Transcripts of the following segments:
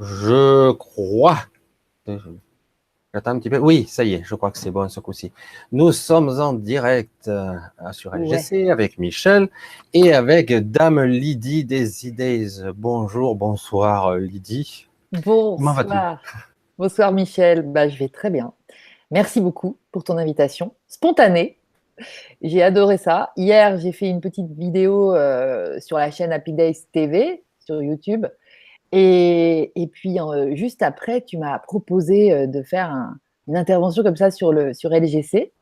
Je crois. J'attends un petit peu. Oui, ça y est, je crois que c'est bon ce coup-ci. Nous sommes en direct sur Ouais. LGC avec Michel et avec Dame Lydie des Idées. Bonjour, bonsoir Lydie. Comment vas-tu? Bonsoir. Bonsoir Michel. Bah, je vais très bien. Merci beaucoup pour ton invitation. Spontanée. J'ai adoré ça. Hier, j'ai fait une petite vidéo sur la chaîne Happy Days TV sur YouTube. Et puis, juste après, tu m'as proposé de faire une intervention comme ça sur LGC.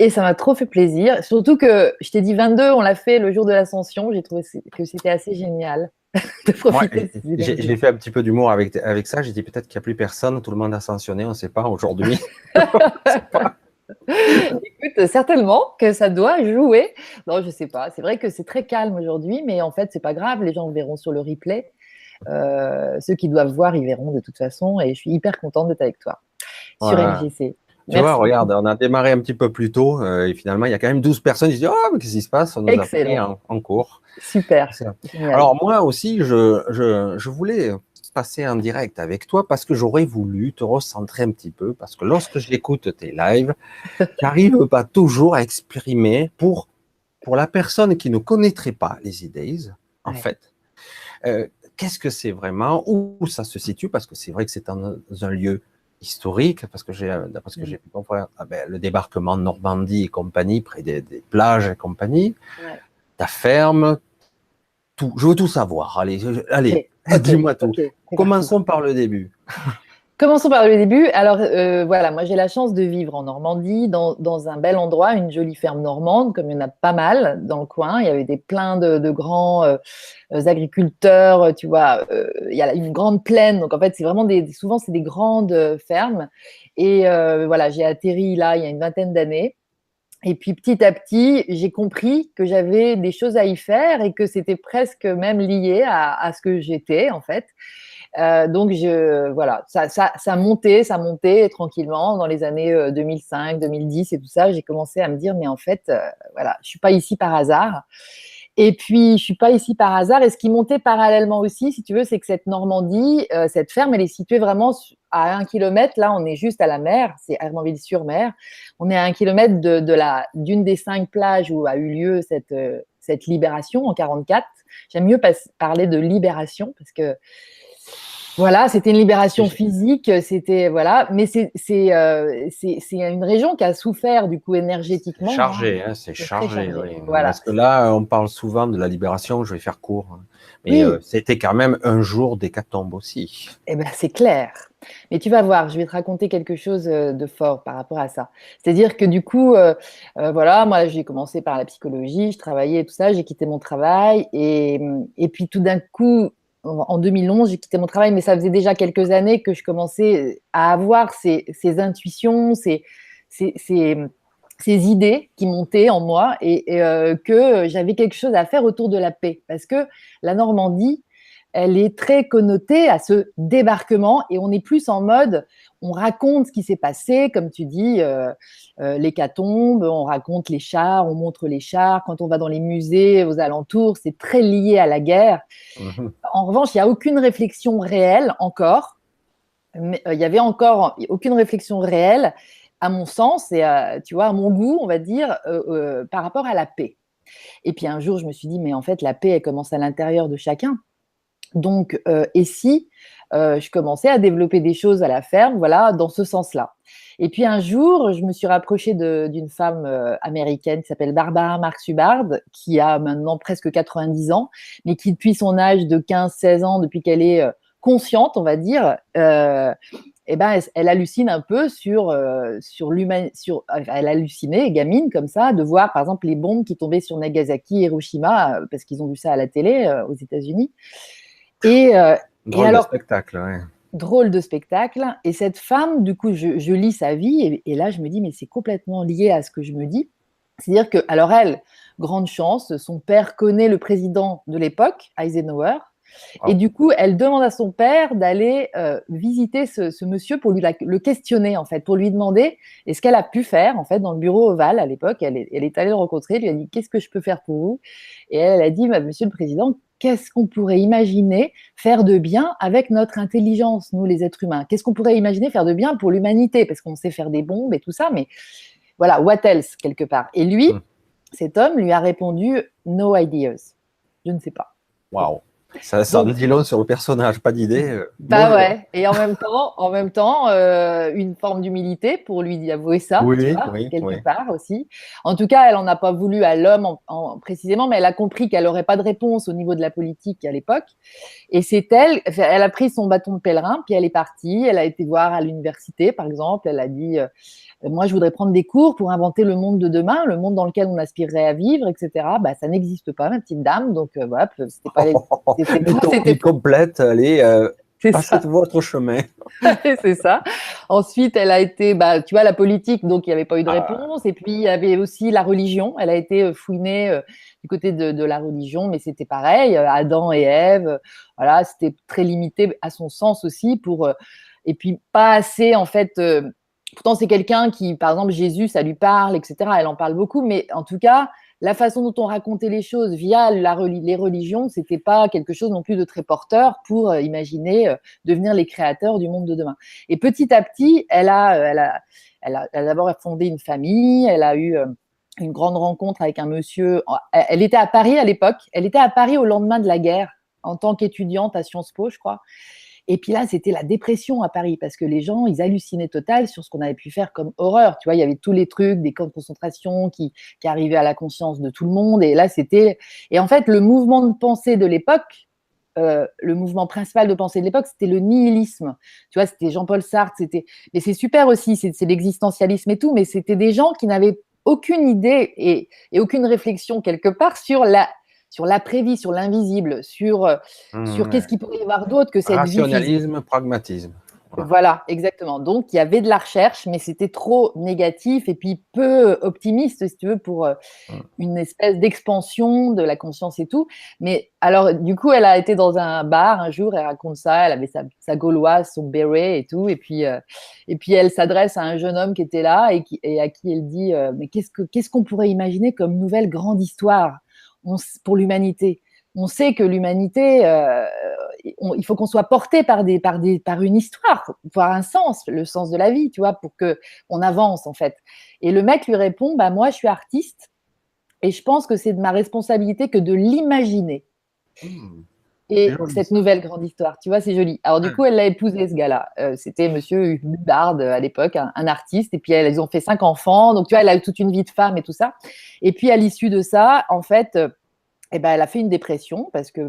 Et ça m'a trop fait plaisir. Surtout que je t'ai dit 22, on l'a fait le jour de l'Ascension. J'ai trouvé que c'était assez génial de Ouais, profiter de ces j'ai énergies. fait un petit peu d'humour avec ça. J'ai dit peut-être qu'il n'y a plus personne, tout le monde a ascensionné, on ne sait pas aujourd'hui. On sait pas. Écoute, certainement que ça doit jouer. Non, je sais pas. C'est vrai que c'est très calme aujourd'hui, mais en fait, c'est pas grave. Les gens verront sur le replay. Ceux qui doivent voir, ils verront de toute façon. Et je suis hyper contente d'être avec toi sur Voilà. LGC. Tu vois, Merci beaucoup. regarde, on a démarré un petit peu plus tôt et finalement, il y a quand même 12 personnes qui se disent, oh, mais qu'est-ce qui se passe? On nous a pris Excellent. en cours. Super. C'est ça. Génial. Alors moi aussi, je voulais passer en direct avec toi parce que j'aurais voulu te recentrer un petit peu, parce que lorsque j'écoute tes lives, tu n'arrives pas toujours à exprimer pour la personne qui ne connaîtrait pas les idées, en Ouais. fait, euh, qu'est-ce que c'est vraiment, où ça se situe, parce que c'est vrai que c'est dans un lieu historique, parce que d'après ce que Mm. j'ai pu comprendre, le débarquement de Normandie et compagnie, près des plages et compagnie, Ouais. ta ferme, tout. Je veux tout savoir. Allez, Ok. allez, Ok. dis-moi tout. Ok. C'est parti. Commençons par le début. Commençons par le début. Alors voilà, moi j'ai la chance de vivre en Normandie, dans un bel endroit, une jolie ferme normande, comme il y en a pas mal dans le coin. Il y avait plein de grands agriculteurs, tu vois. Il y a une grande plaine, donc en fait c'est vraiment souvent c'est des grandes fermes. Et voilà, j'ai atterri là il y a une vingtaine d'années. Et puis petit à petit, j'ai compris que j'avais des choses à y faire et que c'était presque même lié à ce que j'étais en fait. Donc, voilà, ça montait tranquillement dans les années 2005, 2010 et tout ça. J'ai commencé à me dire, mais en fait, voilà, je suis pas ici par hasard. Et puis, je suis pas ici par hasard. Et ce qui montait parallèlement aussi, si tu veux, c'est que cette Normandie, cette ferme, elle est située vraiment à 1 kilomètre. Là, on est juste à la mer, c'est Hermanville-sur-Mer. On est à 1 kilomètre d'une des 5 plages où a eu lieu cette libération en 44. J'aime mieux parler de libération parce que voilà, c'était une libération physique, c'était voilà, mais c'est une région qui a souffert du coup C'est énergétiquement, hein. chargé, hein, c'est C'est très chargé, chargé. oui. Voilà. Parce que là, on parle souvent de la libération, je vais faire court, hein. Mais Oui, c'était quand même un jour d'hécatombe aussi. eh ben, c'est clair. Mais tu vas voir, je vais te raconter quelque chose de fort par rapport à ça. C'est-à-dire que du coup, voilà, moi j'ai commencé par la psychologie, je travaillais et tout ça, j'ai quitté mon travail et puis tout d'un coup, en 2011, j'ai quitté mon travail, mais ça faisait déjà quelques années que je commençais à avoir ces intuitions, ces, ces, ces idées qui montaient en moi et que j'avais quelque chose à faire autour de la paix. Parce que la Normandie, elle est très connotée à ce débarquement et on est plus en mode, on raconte ce qui s'est passé, comme tu dis, l'hécatombe, on raconte les chars, on montre les chars. Quand on va dans les musées aux alentours, c'est très lié à la guerre. Mhm. En revanche, il n'y a aucune réflexion réelle encore. Mais, il n'y avait encore aucune réflexion réelle, à mon sens, et tu vois, à mon goût, on va dire, par rapport à la paix. Et puis un jour, je me suis dit, mais en fait, la paix, elle commence à l'intérieur de chacun. Donc, et si je commençais à développer des choses à la ferme, voilà, dans ce sens-là. Et puis un jour, je me suis rapprochée d'une femme américaine qui s'appelle Barbara Marx Hubbard, qui a maintenant presque 90 ans, mais qui depuis son âge de 15-16 ans, depuis qu'elle est consciente, on va dire, eh ben, elle hallucine un peu elle hallucinait, gamine, comme ça, de voir, par exemple, les bombes qui tombaient sur Nagasaki et Hiroshima, parce qu'ils ont vu ça à la télé aux États-Unis. Et, euh, et Drôle de alors, spectacle, ouais. drôle de spectacle. Et cette femme, du coup, je lis sa vie et là, je me dis, mais c'est complètement lié à ce que je me dis. C'est-à-dire que, alors elle, grande chance, son père connaît le président de l'époque, Eisenhower. Et Wow. du coup, elle demande à son père d'aller visiter ce monsieur pour le questionner, en fait, pour lui demander et ce qu'elle a pu faire, en fait, dans le bureau ovale à l'époque. Elle est allée le rencontrer, lui a dit, qu'est-ce que je peux faire pour vous? Et elle a dit, bah, monsieur le président, qu'est-ce qu'on pourrait imaginer faire de bien avec notre intelligence, nous les êtres humains? Qu'est-ce qu'on pourrait imaginer faire de bien pour l'humanité? Parce qu'on sait faire des bombes et tout ça, mais voilà, what else, quelque part. Et lui, cet homme lui a répondu « No ideas ». Je ne sais pas. Waouh. Ça en dit long sur le personnage, pas d'idée. Bah ouais, et en même temps, une forme d'humilité pour lui avouer ça, tu vois, quelque part aussi. En tout cas, elle en a pas voulu à l'homme précisément, mais elle a compris qu'elle aurait pas de réponse au niveau de la politique à l'époque. Et c'est elle a pris son bâton de pèlerin, puis elle est partie. Elle a été voir à l'université, par exemple. Elle a dit moi, je voudrais prendre des cours pour inventer le monde de demain, le monde dans lequel on aspirerait à vivre, etc. Bah, ça n'existe pas, ma petite dame. Donc, voilà, c'était pas c'était complète, allez, passez votre chemin. C'est ça. Ensuite, elle a été, bah, tu vois, la politique, donc il n'y avait pas eu de réponse. Et puis, il y avait aussi la religion. Elle a été fouinée du côté de la religion, mais c'était pareil. Adam et Ève, voilà, c'était très limité à son sens aussi et puis pas assez, en fait. Pourtant, c'est quelqu'un qui, par exemple, Jésus, ça lui parle, etc. Elle en parle beaucoup, mais en tout cas, la façon dont on racontait les choses via les religions, c'était pas quelque chose non plus de très porteur pour imaginer devenir les créateurs du monde de demain. Et petit à petit, elle a d'abord fondé une famille, elle a eu une grande rencontre avec un monsieur. Elle était à Paris à l'époque, elle était à Paris au lendemain de la guerre, en tant qu'étudiante à Sciences Po, je crois. Et puis là, c'était la dépression à Paris parce que les gens, ils hallucinaient total sur ce qu'on avait pu faire comme horreur. Tu vois, il y avait tous les trucs, des camps de concentration qui arrivaient à la conscience de tout le monde. Et là, et en fait, le mouvement de pensée de l'époque, le mouvement principal de pensée de l'époque, c'était le nihilisme. Tu vois, c'était Jean-Paul Sartre. Mais c'est super aussi, c'est l'existentialisme et tout, mais c'était des gens qui n'avaient aucune idée et aucune réflexion quelque part sur l'après-vie, sur l'invisible, sur qu'est-ce qu'il pourrait y avoir d'autre que cette rationalisme, vie. pragmatisme. Voilà, exactement. Donc, il y avait de la recherche, mais c'était trop négatif et puis peu optimiste, si tu veux, pour une espèce d'expansion de la conscience et tout. Mais alors, du coup, elle a été dans un bar un jour, elle raconte ça, elle avait sa gauloise, son béret et tout, et puis elle s'adresse à un jeune homme qui était là et à qui elle dit mais qu'est-ce qu'on pourrait imaginer comme nouvelle grande histoire pour l'humanité? On sait que l'humanité, il faut qu'on soit porté par une histoire, pour avoir un sens, le sens de la vie, tu vois, pour qu'on avance, en fait. Et le mec lui répond, bah, moi, je suis artiste et je pense que c'est de ma responsabilité que de l'imaginer. Et cette nouvelle grande histoire, tu vois, c'est joli. Alors, du coup, elle l'a épousé, ce gars-là. C'était monsieur Hubbard, à l'époque, un artiste. Et puis, ils ont fait 5 enfants. Donc, tu vois, elle a eu toute une vie de femme et tout ça. Et puis, à l'issue de ça, en fait, elle a fait une dépression parce que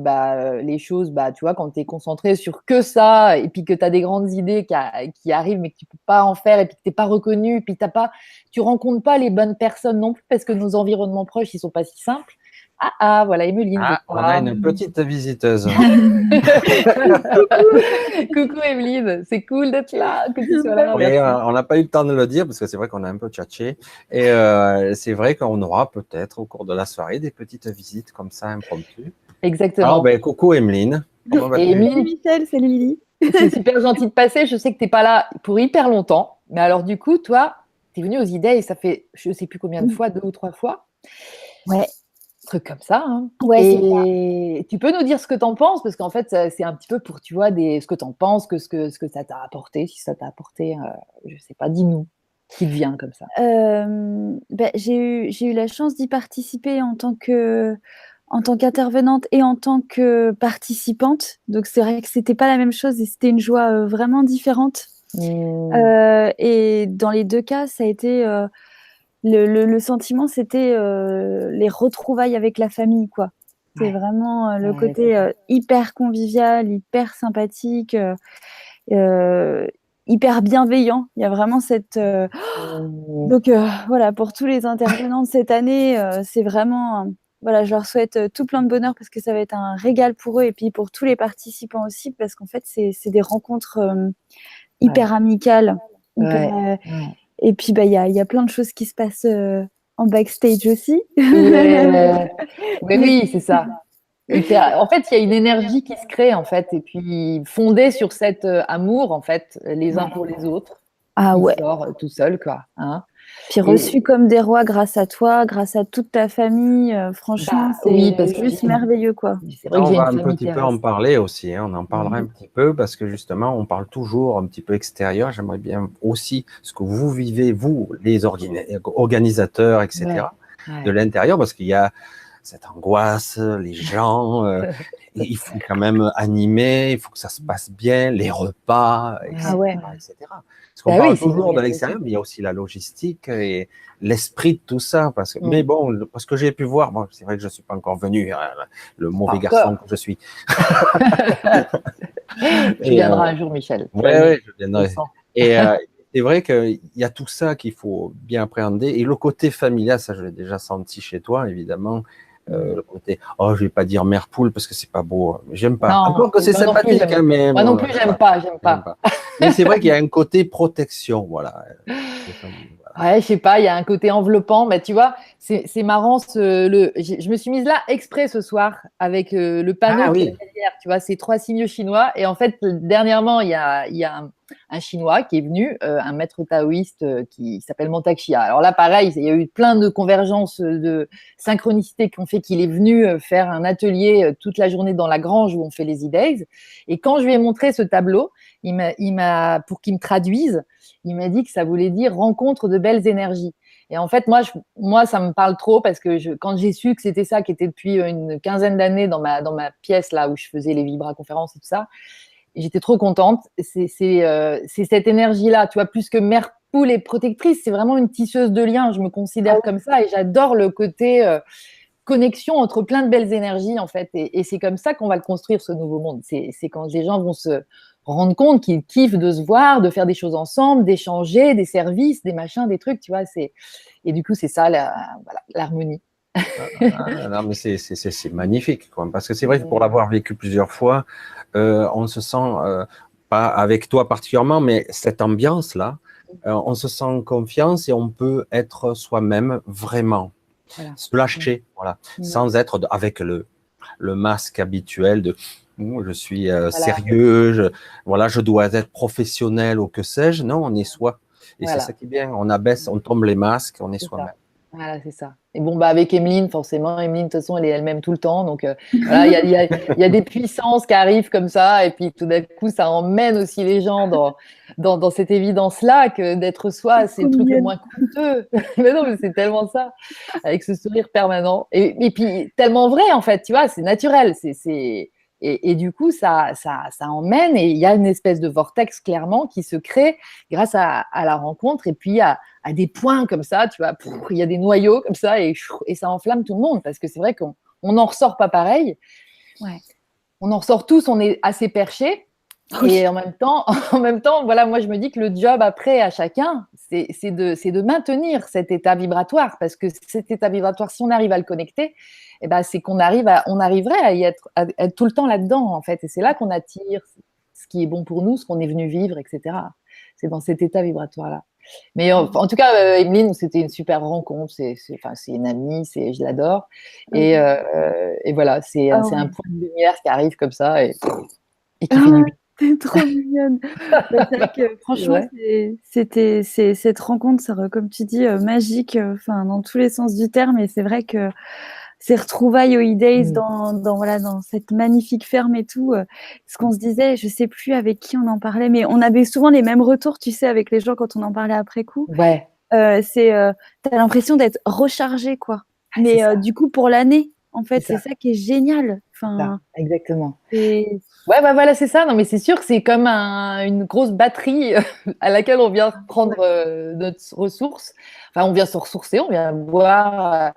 les choses, tu vois, quand tu es concentré sur que ça et puis que tu as des grandes idées qui arrivent mais que tu peux pas en faire et puis que tu n'es pas reconnu et puis tu rencontres pas les bonnes personnes non plus parce que nos environnements proches, ils sont pas si simples. Voilà, Emeline. On a une petite visiteuse. Coucou Emeline, c'est cool d'être là, que tu sois là. Oui, on n'a pas eu le temps de le dire parce que c'est vrai qu'on a un peu tchatché. Et c'est vrai qu'on aura peut-être au cours de la soirée des petites visites comme ça impromptues. Exactement. Alors, coucou Emeline. Comment vas-tu? Salut Michel, salut Lily. C'est super gentil de passer. Je sais que tu n'es pas là pour hyper longtemps. Mais alors, du coup, toi, tu es venue aux idées et ça fait je ne sais plus combien de fois, 2 ou 3 fois. Ouais. Truc comme ça. Hein. Ouais, et tu peux nous dire ce que tu en penses, parce qu'en fait, c'est un petit peu pour, tu vois, ce que tu en penses, ce que ça t'a apporté, si ça t'a apporté, je sais pas, dis-nous, qui te vient comme ça. J'ai eu la chance d'y participer en tant qu'intervenante et en tant que participante. Donc, c'est vrai que c'était pas la même chose et c'était une joie vraiment différente. Et dans les 2 cas, ça a été... Le sentiment, c'était les retrouvailles avec la famille, quoi. C'est vraiment le côté hyper convivial, hyper sympathique, hyper bienveillant. Il y a vraiment cette... Donc, voilà, pour tous les intervenants de cette année, c'est vraiment... voilà, je leur souhaite tout plein de bonheur parce que ça va être un régal pour eux et puis pour tous les participants aussi parce qu'en fait, c'est des rencontres hyper amicales, hyper... Et puis, il y a plein de choses qui se passent en backstage aussi. Mais oui, c'est ça. En fait, il y a une énergie qui se crée, en fait, et puis fondée sur cet amour, en fait, les uns pour les autres. Ah ouais. Qui sort tout seul, quoi. Hein. Puis reçus comme des rois grâce à toi, grâce à toute ta famille. Franchement, oui, c'est parce que juste merveilleux, quoi. c'est vrai que On j'ai va une un famille petit peu en terrestre. parler aussi, hein. On en parlera un Mhm. petit peu parce que justement, on parle toujours un petit peu extérieur. J'aimerais bien aussi ce que vous vivez, vous, les organisateurs, Ouais, etc., de ouais. l'intérieur, parce qu'il y a cette angoisse, les gens, il faut quand même animer, il faut que ça se passe bien, les repas, Ah Ouais. ouais. etc., etc. Parce qu'on Bah oui, parle c'est une toujours de organisation. l'extérieur, mais il y a aussi la logistique et l'esprit de tout ça. Mais Mm. bon, parce que j'ai pu voir, bon, c'est vrai que je ne suis pas encore venu, hein, le Pas mauvais garçon encore. que je suis. Tu Et, viendras un jour, Michel. ouais, Promis. ouais, je Je le viendrai. sens. Et c'est vrai qu'il y a tout ça qu'il faut bien appréhender. Et le côté familial, ça, je l'ai déjà senti chez toi, évidemment. Mm. Le côté, oh, je vais pas dire mère poule parce que c'est pas beau. J'aime pas. Non, Encore que c'est moi non plus, sympathique, hein, mais moi non bon, plus, j'aime pas, j'aime j'aime pas. pas. Mais c'est vrai qu'il y a un côté protection, voilà. Voilà. Ouais, je sais pas, il y a un côté enveloppant, mais tu vois, c'est marrant. Je me suis mise là exprès ce soir avec le panneau Ah qui est oui. derrière, tu vois, ces trois signaux chinois. Et en fait, dernièrement, il y a un Chinois qui est venu, un maître taoïste qui s'appelle Mantak Chia. Alors là, pareil, il y a eu plein de convergences, de synchronicités qui ont fait qu'il est venu faire un atelier toute la journée dans la grange où on fait les e-days. Et quand je lui ai montré ce tableau, pour qu'il me traduise, il m'a dit que ça voulait dire rencontre de belles énergies. Et en fait, moi ça me parle trop parce que quand j'ai su que c'était ça qui était depuis une quinzaine d'années dans ma pièce là où je faisais les vibra-conférences et tout ça, j'étais trop contente. C'est cette énergie-là, tu vois, plus que mère poule et protectrice, c'est vraiment une tisseuse de liens. Je me considère comme ça et j'adore le côté connexion entre plein de belles énergies en fait. Et c'est comme ça qu'on va le construire ce nouveau monde. C'est quand les gens vont se rendre compte qu'ils kiffent de se voir, de faire des choses ensemble, d'échanger, des services, des machins, des trucs, tu vois. Et du coup, c'est ça voilà, l'harmonie. Non, mais c'est magnifique, quoi. Parce que c'est vrai que pour l'avoir vécu plusieurs fois, on se sent, pas avec toi particulièrement, mais cette ambiance-là, on se sent en confiance et on peut être soi-même vraiment, Voilà. se lâcher, voilà, sans être avec le masque habituel de je suis Voilà. sérieux, voilà, je dois être professionnel ou que sais-je. Non, on est soi. Et c'est ça Voilà. qui est bien. On abaisse, on tombe les masques, on est C'est ça. soi-même. Voilà, c'est ça. Et bon, bah, avec Emeline, forcément, Emeline, de toute façon, elle est elle-même tout le temps. Donc, voilà, il y a des puissances qui arrivent comme ça. Et puis, tout d'un coup, ça emmène aussi les gens dans cette évidence-là que d'être soi, c'est Trop le truc le mignonne. moins coûteux. Mais non, mais c'est tellement ça, avec ce sourire permanent. Et puis, tellement vrai, en fait, tu vois, c'est naturel. Et du coup, ça emmène. Et il y a une espèce de vortex, clairement, qui se crée grâce à la rencontre. Et puis, à des points comme ça, tu vois, il y a des noyaux comme ça et ça enflamme tout le monde parce que c'est vrai qu'on n'en ressort pas pareil. Ouais. On en ressort tous, on est assez perché. Oui. Et en même temps, voilà, moi je me dis que le job après à chacun, c'est de maintenir cet état vibratoire parce que cet état vibratoire, si on arrive à le connecter, eh ben, c'est on arriverait à être tout le temps là-dedans en fait. Et c'est là qu'on attire ce qui est bon pour nous, ce qu'on est venu vivre, etc. C'est dans cet état vibratoire-là. Mais en tout cas, Emeline, c'était une super rencontre. Enfin, c'est une amie, je l'adore. Et voilà, c'est Ah un ouais. point de lumière qui arrive comme ça et qui fait Ah, du bien. t'es trop mignonne. Bah, c'est vrai que C'est franchement, vrai. c'est cette rencontre, ça, comme tu dis, magique, enfin, dans tous les sens du terme. Et c'est vrai que ces retrouvailles au E-Days Mm. voilà, dans cette magnifique ferme et tout, ce qu'on se disait, je sais plus avec qui on en parlait, mais on avait souvent les mêmes retours, tu sais, avec les gens quand on en parlait après coup. Ouais, T'as l'impression d'être rechargé, quoi. c'est Mais ça, du coup, pour l'année, en c'est fait, c'est ça, ça qui est génial. c'est ça, Enfin, exactement. c'est Ouais, bah voilà, c'est ça. Non, mais c'est sûr que c'est comme une grosse batterie à laquelle on vient prendre notre ressource. Enfin, on vient se ressourcer, on vient boire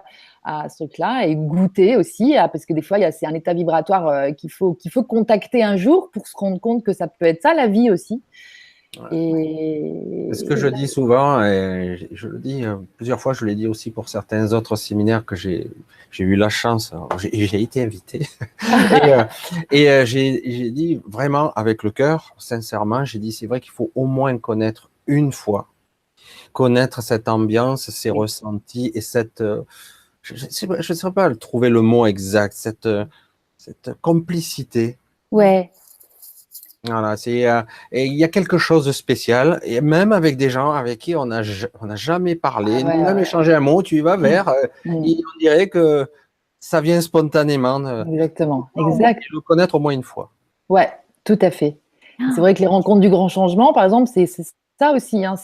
à ce truc-là et goûter aussi, parce que des fois, c'est un état vibratoire qu'il faut contacter un jour pour se rendre compte que ça peut être ça, la vie aussi. C'est ce que Et je dis souvent, et je le dis plusieurs fois, je l'ai dit aussi pour certains autres séminaires que j'ai eu la chance, alors, j'ai été invité, et, j'ai dit vraiment avec le cœur, sincèrement, j'ai dit c'est vrai qu'il faut au moins connaître une fois, connaître cette ambiance, ces oui, ressentis et cette, je ne sais pas trouver le mot exact, cette complicité. ouais. Voilà, et il y a quelque chose de spécial, et même avec des gens avec qui on n'a jamais Ah parlé, ni ouais, même ouais. échangé un mot, tu y vas vers, Mm. et on dirait que ça vient spontanément. Exactement, Au moins exact. de le connaître au moins une fois. Ouais, tout à fait. C'est vrai que les rencontres du grand changement, par exemple, c'est ça aussi, hein,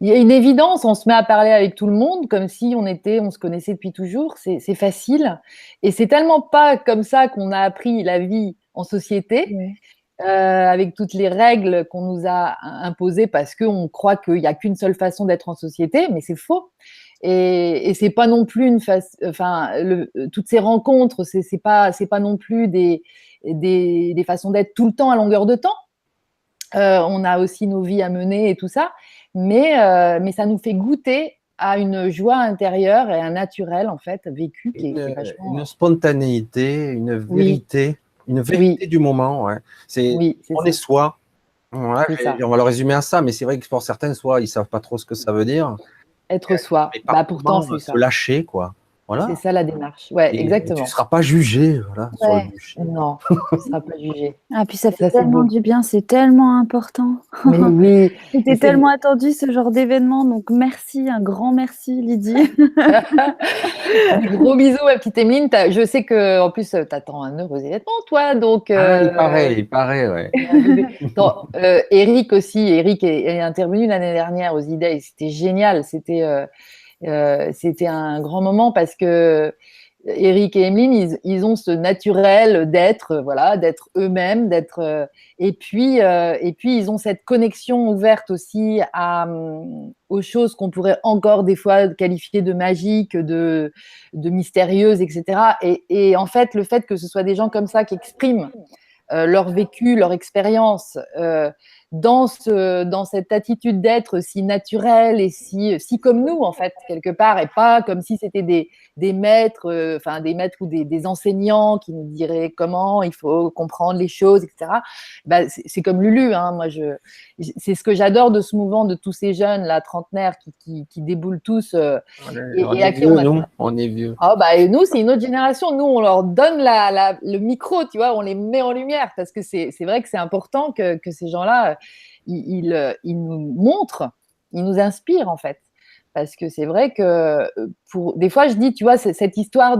il y a une évidence, on se met à parler avec tout le monde comme si on se connaissait depuis toujours, c'est facile. Et c'est tellement pas comme ça qu'on a appris la vie en société, Ouais. avec toutes les règles qu'on nous a imposées parce qu'on croit qu'il n'y a qu'une seule façon d'être en société, mais c'est faux. Et c'est pas non plus toutes ces rencontres, c'est pas non plus des façons d'être tout le temps à longueur de temps. On a aussi nos vies à mener et tout ça, mais ça nous fait goûter à une joie intérieure et un naturel en fait vécu qui est vachement. Une spontanéité, Oui, une oui, vérité du moment. Ouais. oui, c'est On est ça, soi. Voilà, c'est ça. on va le résumer à ça, mais c'est vrai que pour certaines, soit ils savent pas trop ce que ça veut dire, Être soi. mais par Bah pourtant moment, c'est se ça, lâcher, quoi. c'est Voilà. ça la démarche. Ouais, Et tu exactement. seras pas jugé, voilà, sur le Ouais. bûcher. Non, on ne sera pas jugé. Ah, puis ça fait Ça c'est tellement beau. du bien, c'est tellement important. Mais oui, et C'était tellement attendu ce genre d'événement, donc merci, un grand merci Lydie. des gros bisous, ma petite Emeline. Je sais que en plus, tu attends un heureux événement, toi. Donc, Ah, il paraît, ouais. il y a un bébé. Attends, Eric aussi. Eric est intervenu l'année dernière aux idées. C'était génial. C'était un grand moment parce que Eric et Emeline, ils ont ce naturel d'être, voilà, d'être eux-mêmes, et puis ils ont cette connexion ouverte aussi aux choses qu'on pourrait encore des fois qualifier de magiques, de mystérieuses, etc. Et en fait, le fait que ce soit des gens comme ça qui expriment leur vécu, leur expérience, dans cette attitude d'être si naturelle et si comme nous, en fait, quelque part, et pas comme si c'était des maîtres, des maîtres ou des enseignants qui nous diraient comment il faut comprendre les choses, etc. Bah, c'est comme Lulu, hein, c'est ce que j'adore de ce mouvement de tous ces jeunes, là, trentenaires, qui déboulent tous, On et est à qui vieux, on a. nous, on est vieux. Ah bah et nous, c'est une autre génération. Nous, on leur donne le micro, tu vois, on les met en lumière parce que c'est vrai que c'est important que ces gens-là, ils nous montrent, ils nous inspirent en fait. Parce que c'est vrai que des fois, je dis, tu vois, cette histoire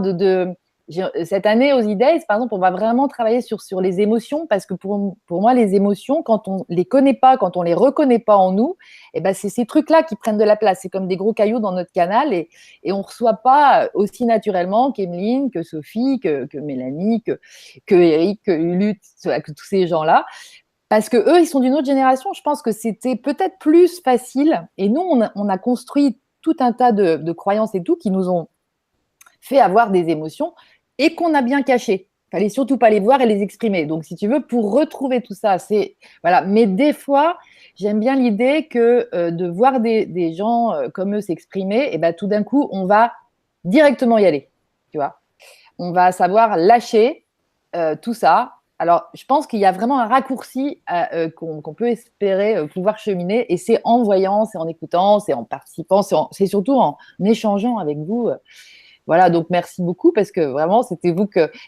cette année aux E-Days, par exemple, on va vraiment travailler sur les émotions parce que pour moi, les émotions, quand on les connaît pas, quand on les reconnaît pas en nous, et ben c'est ces trucs-là qui prennent de la place. C'est comme des gros cailloux dans notre canal et on ne reçoit pas aussi naturellement qu'Emeline, que Sophie, que Mélanie, que Eric, que Ulu, que tous ces gens-là. Parce que eux, ils sont d'une autre génération. Je pense que c'était peut-être plus facile. Et nous, on a construit tout un tas de croyances et tout qui nous ont fait avoir des émotions et qu'on a bien cachées. Il fallait surtout pas les voir et les exprimer. Donc, si tu veux, pour retrouver tout ça, c'est voilà. Mais des fois, j'aime bien l'idée que de voir des gens comme eux s'exprimer, et ben tout d'un coup, on va directement y aller. Tu vois, on va savoir lâcher tout ça. Alors, je pense qu'il y a vraiment un raccourci qu'on peut espérer pouvoir cheminer, et c'est en voyant, c'est en écoutant, c'est en participant, c'est surtout en échangeant avec vous. Voilà, donc merci beaucoup parce que vraiment, c'était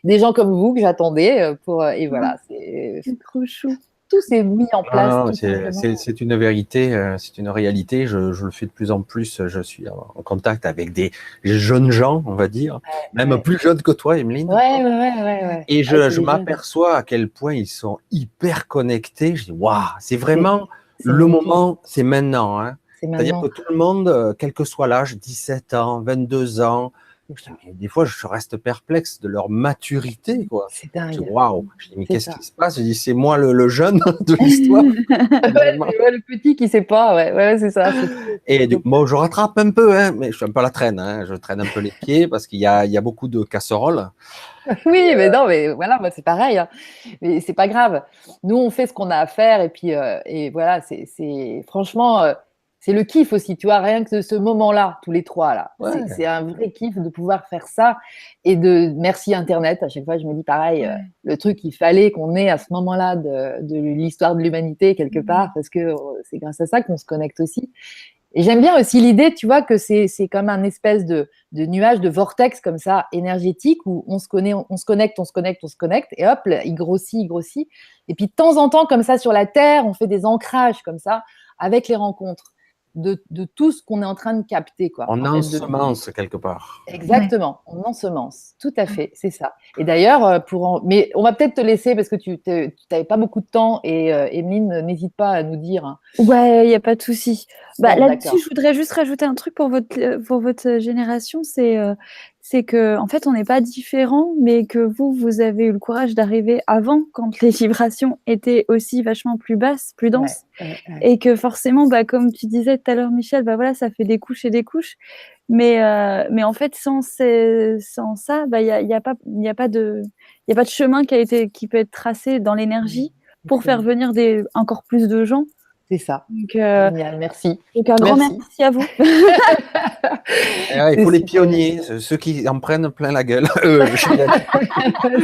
des gens comme vous que j'attendais et voilà, C'est trop chou. tout s'est mis en Non, place non, tout simplement. c'est une vérité, c'est une réalité. Je le fais de plus en plus. Je suis en contact avec des jeunes gens, on va dire, même Ouais, plus jeunes que toi, Emeline. ouais. Et Ouais, c'est je les jeunes. m'aperçois à quel point ils sont hyper connectés. Je dis, waouh, c'est vraiment C'est le magnifique. moment, c'est maintenant, hein. C'est C'est-à-dire que maintenant. tout le monde, quel que soit l'âge, 17 ans, 22 ans, C'est je dis, ça. mais des fois, je reste perplexe de leur maturité, quoi. C'est Je dis, dingue. waouh. Je dis, mais C'est qu'est-ce qui ça. se passe? Je dis, c'est moi le jeune de l'histoire, Ouais, finalement. c'est le petit qui sait pas. Ouais, c'est ça. Et du coup, bon, je rattrape un peu, hein, mais je suis un peu à la traîne, hein. Je traîne un peu les pieds parce il y a beaucoup de casseroles. Oui, mais non, mais voilà, moi c'est pareil, hein. Mais c'est pas grave. Nous, on fait ce qu'on a à faire et puis et voilà, franchement, c'est le kiff aussi, tu vois, rien que ce moment-là, tous les trois là, Ouais. c'est un vrai kiff de pouvoir faire ça et de merci Internet. À chaque fois, je me dis pareil, Ouais. le truc, il fallait qu'on ait à ce moment-là de l'histoire de l'humanité quelque part parce que c'est grâce à ça qu'on se connecte aussi. Et j'aime bien aussi l'idée, tu vois, que c'est comme un espèce de nuage, de vortex comme ça, énergétique, où on se connecte, et hop, là, il grossit. Et puis de temps en temps, comme ça, sur la Terre, on fait des ancrages comme ça, avec les rencontres de tout ce qu'on est en train de capter, quoi. On En fait, ensemence quelque part. Exactement, on ensemence, tout à fait, c'est ça. Et d'ailleurs, mais on va peut-être te laisser parce que tu n'avais pas beaucoup de temps et Emeline, n'hésite pas à nous dire. Hein. Ouais, il n'y a pas de souci. Bon, là-dessus, je voudrais juste rajouter un truc pour votre génération, c'est que en fait, on n'est pas différents, mais que vous avez eu le courage d'arriver avant, quand les vibrations étaient aussi vachement plus basses, plus denses, et que forcément, comme tu disais tout à l'heure, Michel, voilà, ça fait des couches et des couches. Mais en fait, sans ça, il y a pas de chemin qui peut être tracé dans l'énergie pour faire venir encore plus de gens. C'est ça. Donc, génial, merci. Donc un grand merci à vous. Il faut les pionniers, ceux qui en prennent plein la gueule.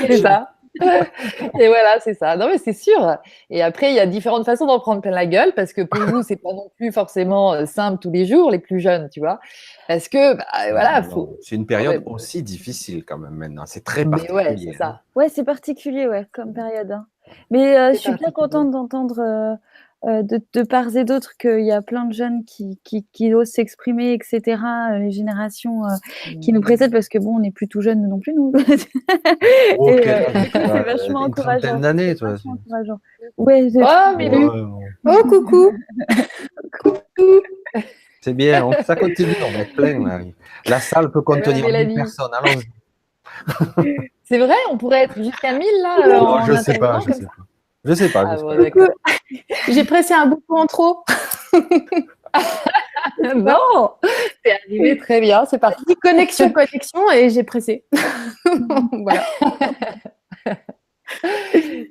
C'est ça. Et voilà, c'est ça. Non, mais c'est sûr. Et après, il y a différentes façons d'en prendre plein la gueule parce que pour vous, c'est pas non plus forcément simple tous les jours, les plus jeunes, tu vois. Parce que, voilà, c'est une période aussi difficile quand même maintenant. C'est très particulier. Ouais, c'est ça. Ouais, c'est particulier, comme période. Hein. Mais je suis bien contente d'entendre de part et d'autre qu'il y a plein de jeunes qui osent s'exprimer, etc. Les générations qui nous précèdent, parce que on n'est plus tout jeunes non plus, nous. C'est vachement encourageant. Une trentaine d'années, toi. Ouais, oh, coucou. Coucou. C'est bien, ça continue, on va être plein. Là. La salle peut contenir 1000 personnes, allons-y. C'est vrai, on pourrait être jusqu'à 1000 là. Non, je sais pas. Je sais pas. J'ai pressé un bouton en trop. Non, c'est arrivé très bien, c'est parti. Connexion, et j'ai pressé. Voilà.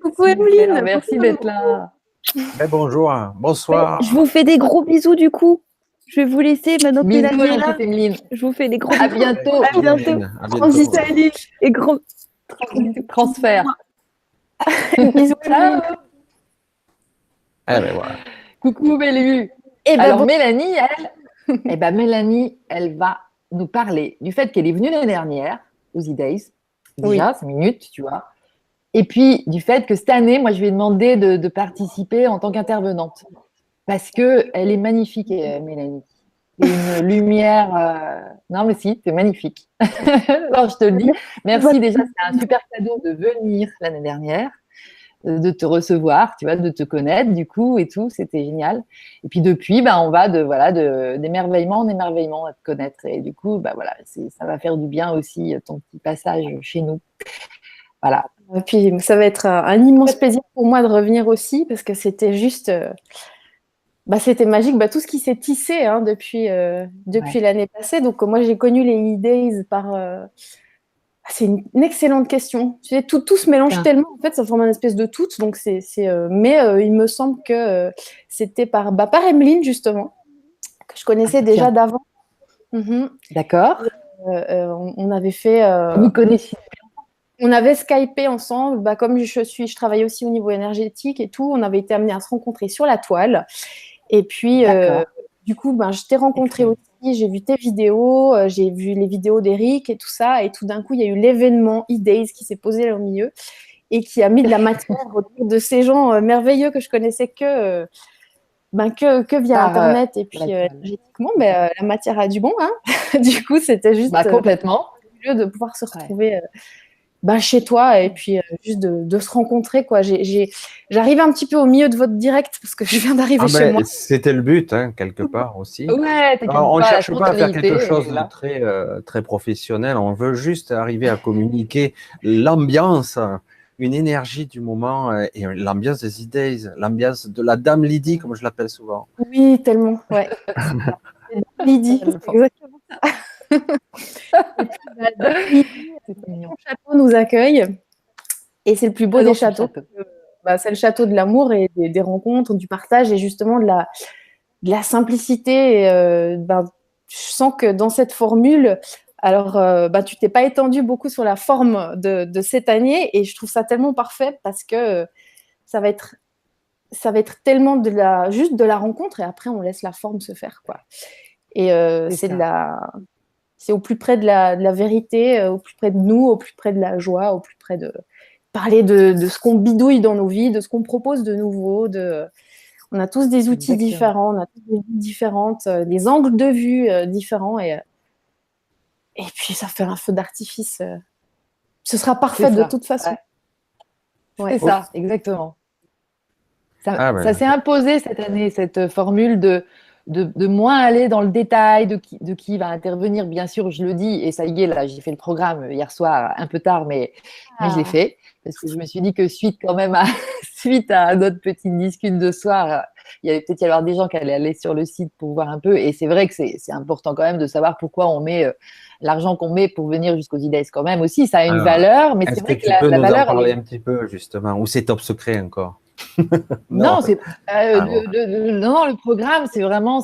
Coucou Emeline. Merci d'être là. Bonjour, bonsoir. Je vous fais des gros bisous du coup. Je vais vous laisser maintenant que Mélanie est là. Emeline. Je vous fais des gros bisous. À bientôt. Transition et gros transfert. Bisous. Ciao. Voilà. Coucou Bélu. Alors Mélanie, elle va nous parler du fait qu'elle est venue l'année dernière aux E-Days. Déjà, 5 minutes, tu vois. Et puis du fait que cette année, moi, je lui ai demandé de participer en tant qu'intervenante. Parce qu'elle est magnifique, Mélanie. Une lumière. Non, mais si, c'est magnifique. Alors, je te le dis. Merci déjà, c'est un super cadeau de venir l'année dernière, de te recevoir, tu vois, de te connaître, du coup, et tout. C'était génial. Et puis, depuis, on va d'émerveillement en émerveillement à te connaître. Et du coup, voilà, ça va faire du bien aussi, ton petit passage chez nous. Voilà. Et puis, ça va être un immense plaisir pour moi de revenir aussi, parce que c'était juste. C'était magique, tout ce qui s'est tissé depuis l'année passée. Donc, moi, j'ai connu les E-Days par. C'est une excellente question. Tu sais, tout se mélange tellement, en fait, ça forme une espèce de tout. Donc, mais il me semble que c'était par Emeline, justement, que je connaissais déjà d'avant. D'accord. On avait fait. Vous connaissez. On avait Skypé ensemble. Comme je travaillais aussi au niveau énergétique et tout. On avait été amenés à se rencontrer sur la toile. Et puis, du coup, je t'ai rencontré aussi, j'ai vu tes vidéos, j'ai vu les vidéos d'Eric et tout ça. Et tout d'un coup, il y a eu l'événement E-Days qui s'est posé là au milieu et qui a mis de la matière autour de ces gens merveilleux que je connaissais que via Internet. Et puis, énergétiquement, la matière a du bon. Hein. Du coup, c'était juste complètement de pouvoir se retrouver chez toi et puis juste de se rencontrer, quoi. J'arrive un petit peu au milieu de votre direct parce que je viens d'arriver chez moi. C'était le but, quelque part aussi. Ouais, on ne cherche pas à faire quelque chose de très, très professionnel. On veut juste arriver à communiquer l'ambiance, une énergie du moment et l'ambiance des E-Days, l'ambiance de la Dame Lydie, comme je l'appelle souvent. Oui, tellement. Ouais. Lydie, c'est exactement ça. Mon château nous accueille et c'est le plus beau des châteaux. C'est le château de l'amour et des rencontres, du partage et justement de la simplicité. Je sens que dans cette formule, alors tu t'es pas étendu beaucoup sur la forme de cette année et je trouve ça tellement parfait parce que ça va être ça va être tellement juste de la rencontre et après, on laisse la forme se faire, quoi. Et c'est au plus près de la vérité, au plus près de nous, au plus près de la joie, au plus près de parler de ce qu'on bidouille dans nos vies, de ce qu'on propose de nouveau. On a tous des outils différents, on a tous des vies différentes, des angles de vue différents. Et puis, ça fait un feu d'artifice. Ce sera parfait de toute façon. Ouais. C'est ça, exactement. Ça s'est imposé cette année, cette formule de moins aller dans le détail de qui va intervenir. Bien sûr, je le dis, et ça y est, là, j'ai fait le programme hier soir, un peu tard, mais je l'ai fait. Parce que je me suis dit que suite à notre petite discute de soir, il y allait peut-être y avoir des gens qui allaient aller sur le site pour voir un peu. Et c'est vrai que c'est important quand même de savoir pourquoi on met l'argent qu'on met pour venir jusqu'aux IDES quand même aussi. Ça a une valeur, mais c'est vrai que tu peux la nous valeur… en parler un petit peu, justement, ou c'est top secret encore? Non, non, le programme, c'est vraiment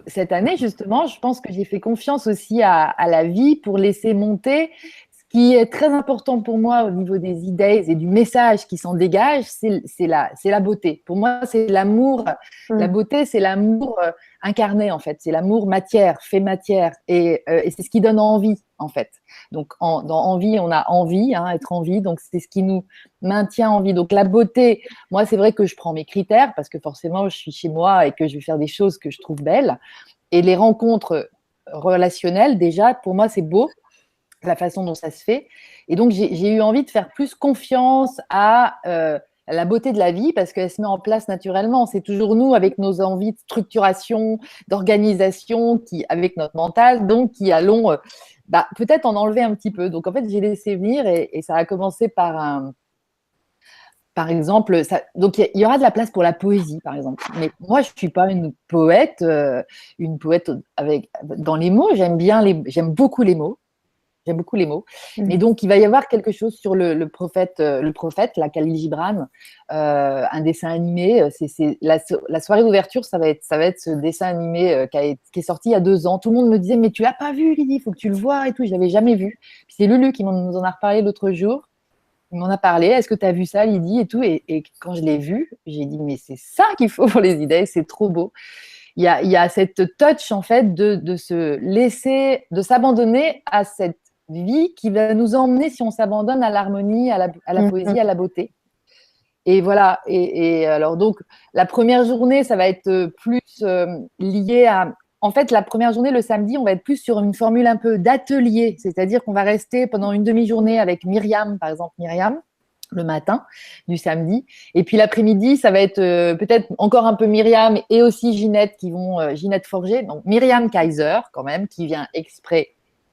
cette année, justement, je pense que j'ai fait confiance aussi à la vie pour laisser monter. Ce qui est très important pour moi au niveau des idées et du message qui s'en dégage, c'est la beauté. Pour moi, c'est l'amour. La beauté, c'est l'amour incarné, en fait. C'est l'amour matière, fait matière. Et c'est ce qui donne envie, en fait. Donc, dans envie, on a envie, être en vie. Donc, c'est ce qui nous maintient en vie. Donc, la beauté, moi, c'est vrai que je prends mes critères parce que forcément, je suis chez moi et que je vais faire des choses que je trouve belles. Et les rencontres relationnelles, déjà, pour moi, c'est beau, la façon dont ça se fait. Et donc, j'ai eu envie de faire plus confiance à la beauté de la vie parce qu'elle se met en place naturellement. C'est toujours nous, avec nos envies de structuration, d'organisation, avec notre mental, donc qui allons peut-être en enlever un petit peu. Donc, en fait, j'ai laissé venir et ça a commencé par exemple, donc il y aura de la place pour la poésie, par exemple. Mais moi, je ne suis pas une poète dans les mots. J'aime beaucoup les mots. J'aime beaucoup les mots. Mais donc, il va y avoir quelque chose sur le prophète, la Khalil Gibran, un dessin animé. C'est la soirée d'ouverture, ça va être ce dessin animé qui est sorti il y a 2 ans. Tout le monde me disait, mais tu l'as pas vu, Lydie, il faut que tu le vois et tout. Je l'avais jamais vu. Puis c'est Lulu qui nous en a reparlé l'autre jour. Il m'en a parlé. Est-ce que tu as vu ça, Lydie et tout, et quand je l'ai vu, j'ai dit, mais c'est ça qu'il faut pour les idées, c'est trop beau. Il y a cette touch, en fait, de se laisser, de s'abandonner à cette vie qui va nous emmener, si on s'abandonne, à l'harmonie, à la poésie, à la beauté. Et voilà. Et alors, donc, la première journée, ça va être plus lié à… En fait, la première journée, le samedi, on va être plus sur une formule un peu d'atelier. C'est-à-dire qu'on va rester pendant une demi-journée avec Myriam, par exemple, le matin du samedi. Et puis l'après-midi, ça va être peut-être encore un peu Myriam et aussi Ginette Ginette Forger. Donc, Myriam Kaiser, quand même, qui vient exprès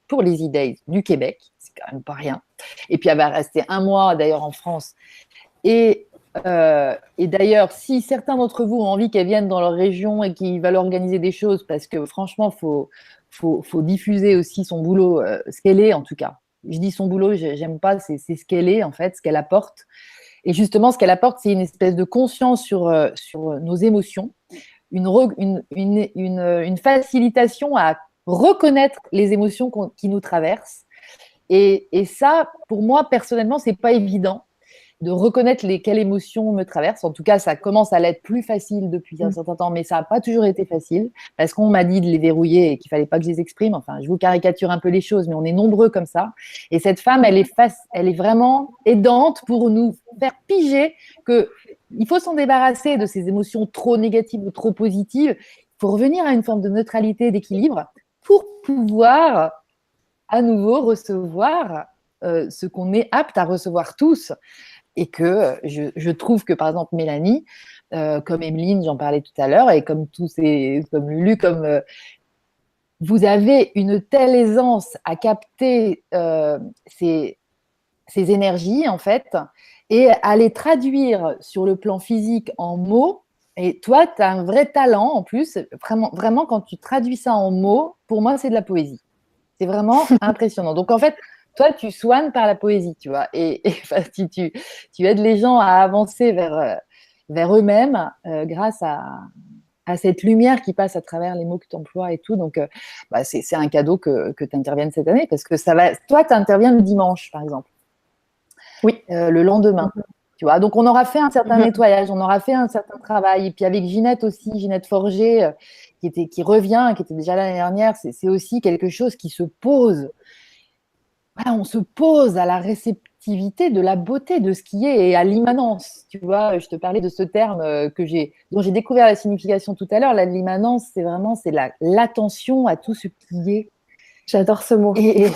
pour les e-days du Québec, c'est quand même pas rien. Et puis elle va rester 1 mois d'ailleurs en France. Et d'ailleurs, si certains d'entre vous ont envie qu'elle vienne dans leur région et qu'ils veulent organiser des choses, parce que franchement, faut diffuser aussi son boulot, ce qu'elle est en tout cas. Je dis son boulot, j'aime pas, c'est ce qu'elle est en fait, ce qu'elle apporte. Et justement, ce qu'elle apporte, c'est une espèce de conscience sur nos émotions, une facilitation à reconnaître les émotions qui nous traversent. Et ça, pour moi, personnellement, c'est pas évident de reconnaître quelles émotions me traversent. En tout cas, ça commence à l'être plus facile depuis un certain temps, mais ça n'a pas toujours été facile parce qu'on m'a dit de les verrouiller et qu'il fallait pas que je les exprime. Enfin, je vous caricature un peu les choses, mais on est nombreux comme ça. Et cette femme, elle est vraiment aidante pour nous faire piger qu'il faut s'en débarrasser de ces émotions trop négatives ou trop positives. Il faut revenir à une forme de neutralité, d'équilibre pour pouvoir à nouveau recevoir ce qu'on est apte à recevoir tous. Et que je trouve que, par exemple, Mélanie, comme Emeline, j'en parlais tout à l'heure, et comme comme Lulu, vous avez une telle aisance à capter ces énergies, en fait, et à les traduire sur le plan physique en mots. Et toi, tu as un vrai talent, en plus. Vraiment, vraiment, quand tu traduis ça en mots, pour moi, c'est de la poésie. C'est vraiment impressionnant. Donc, en fait, toi, tu soignes par la poésie, tu vois. Et tu aides les gens à avancer vers eux-mêmes grâce à cette lumière qui passe à travers les mots que tu emploies et tout. Donc, c'est un cadeau que tu interviennes cette année parce que toi, tu interviens le dimanche, par exemple. Oui. Le lendemain. Tu vois, donc on aura fait un certain Mhm. nettoyage, on aura fait un certain travail. Et puis avec Ginette aussi, Ginette Forger, qui revient, qui était déjà là l'année dernière, c'est aussi quelque chose qui se pose. Voilà, on se pose à la réceptivité de la beauté de ce qui est et à l'immanence. Tu vois, je te parlais de ce terme dont j'ai découvert la signification tout à l'heure. L'immanence, c'est l'attention à tout ce qui est. J'adore ce mot. Et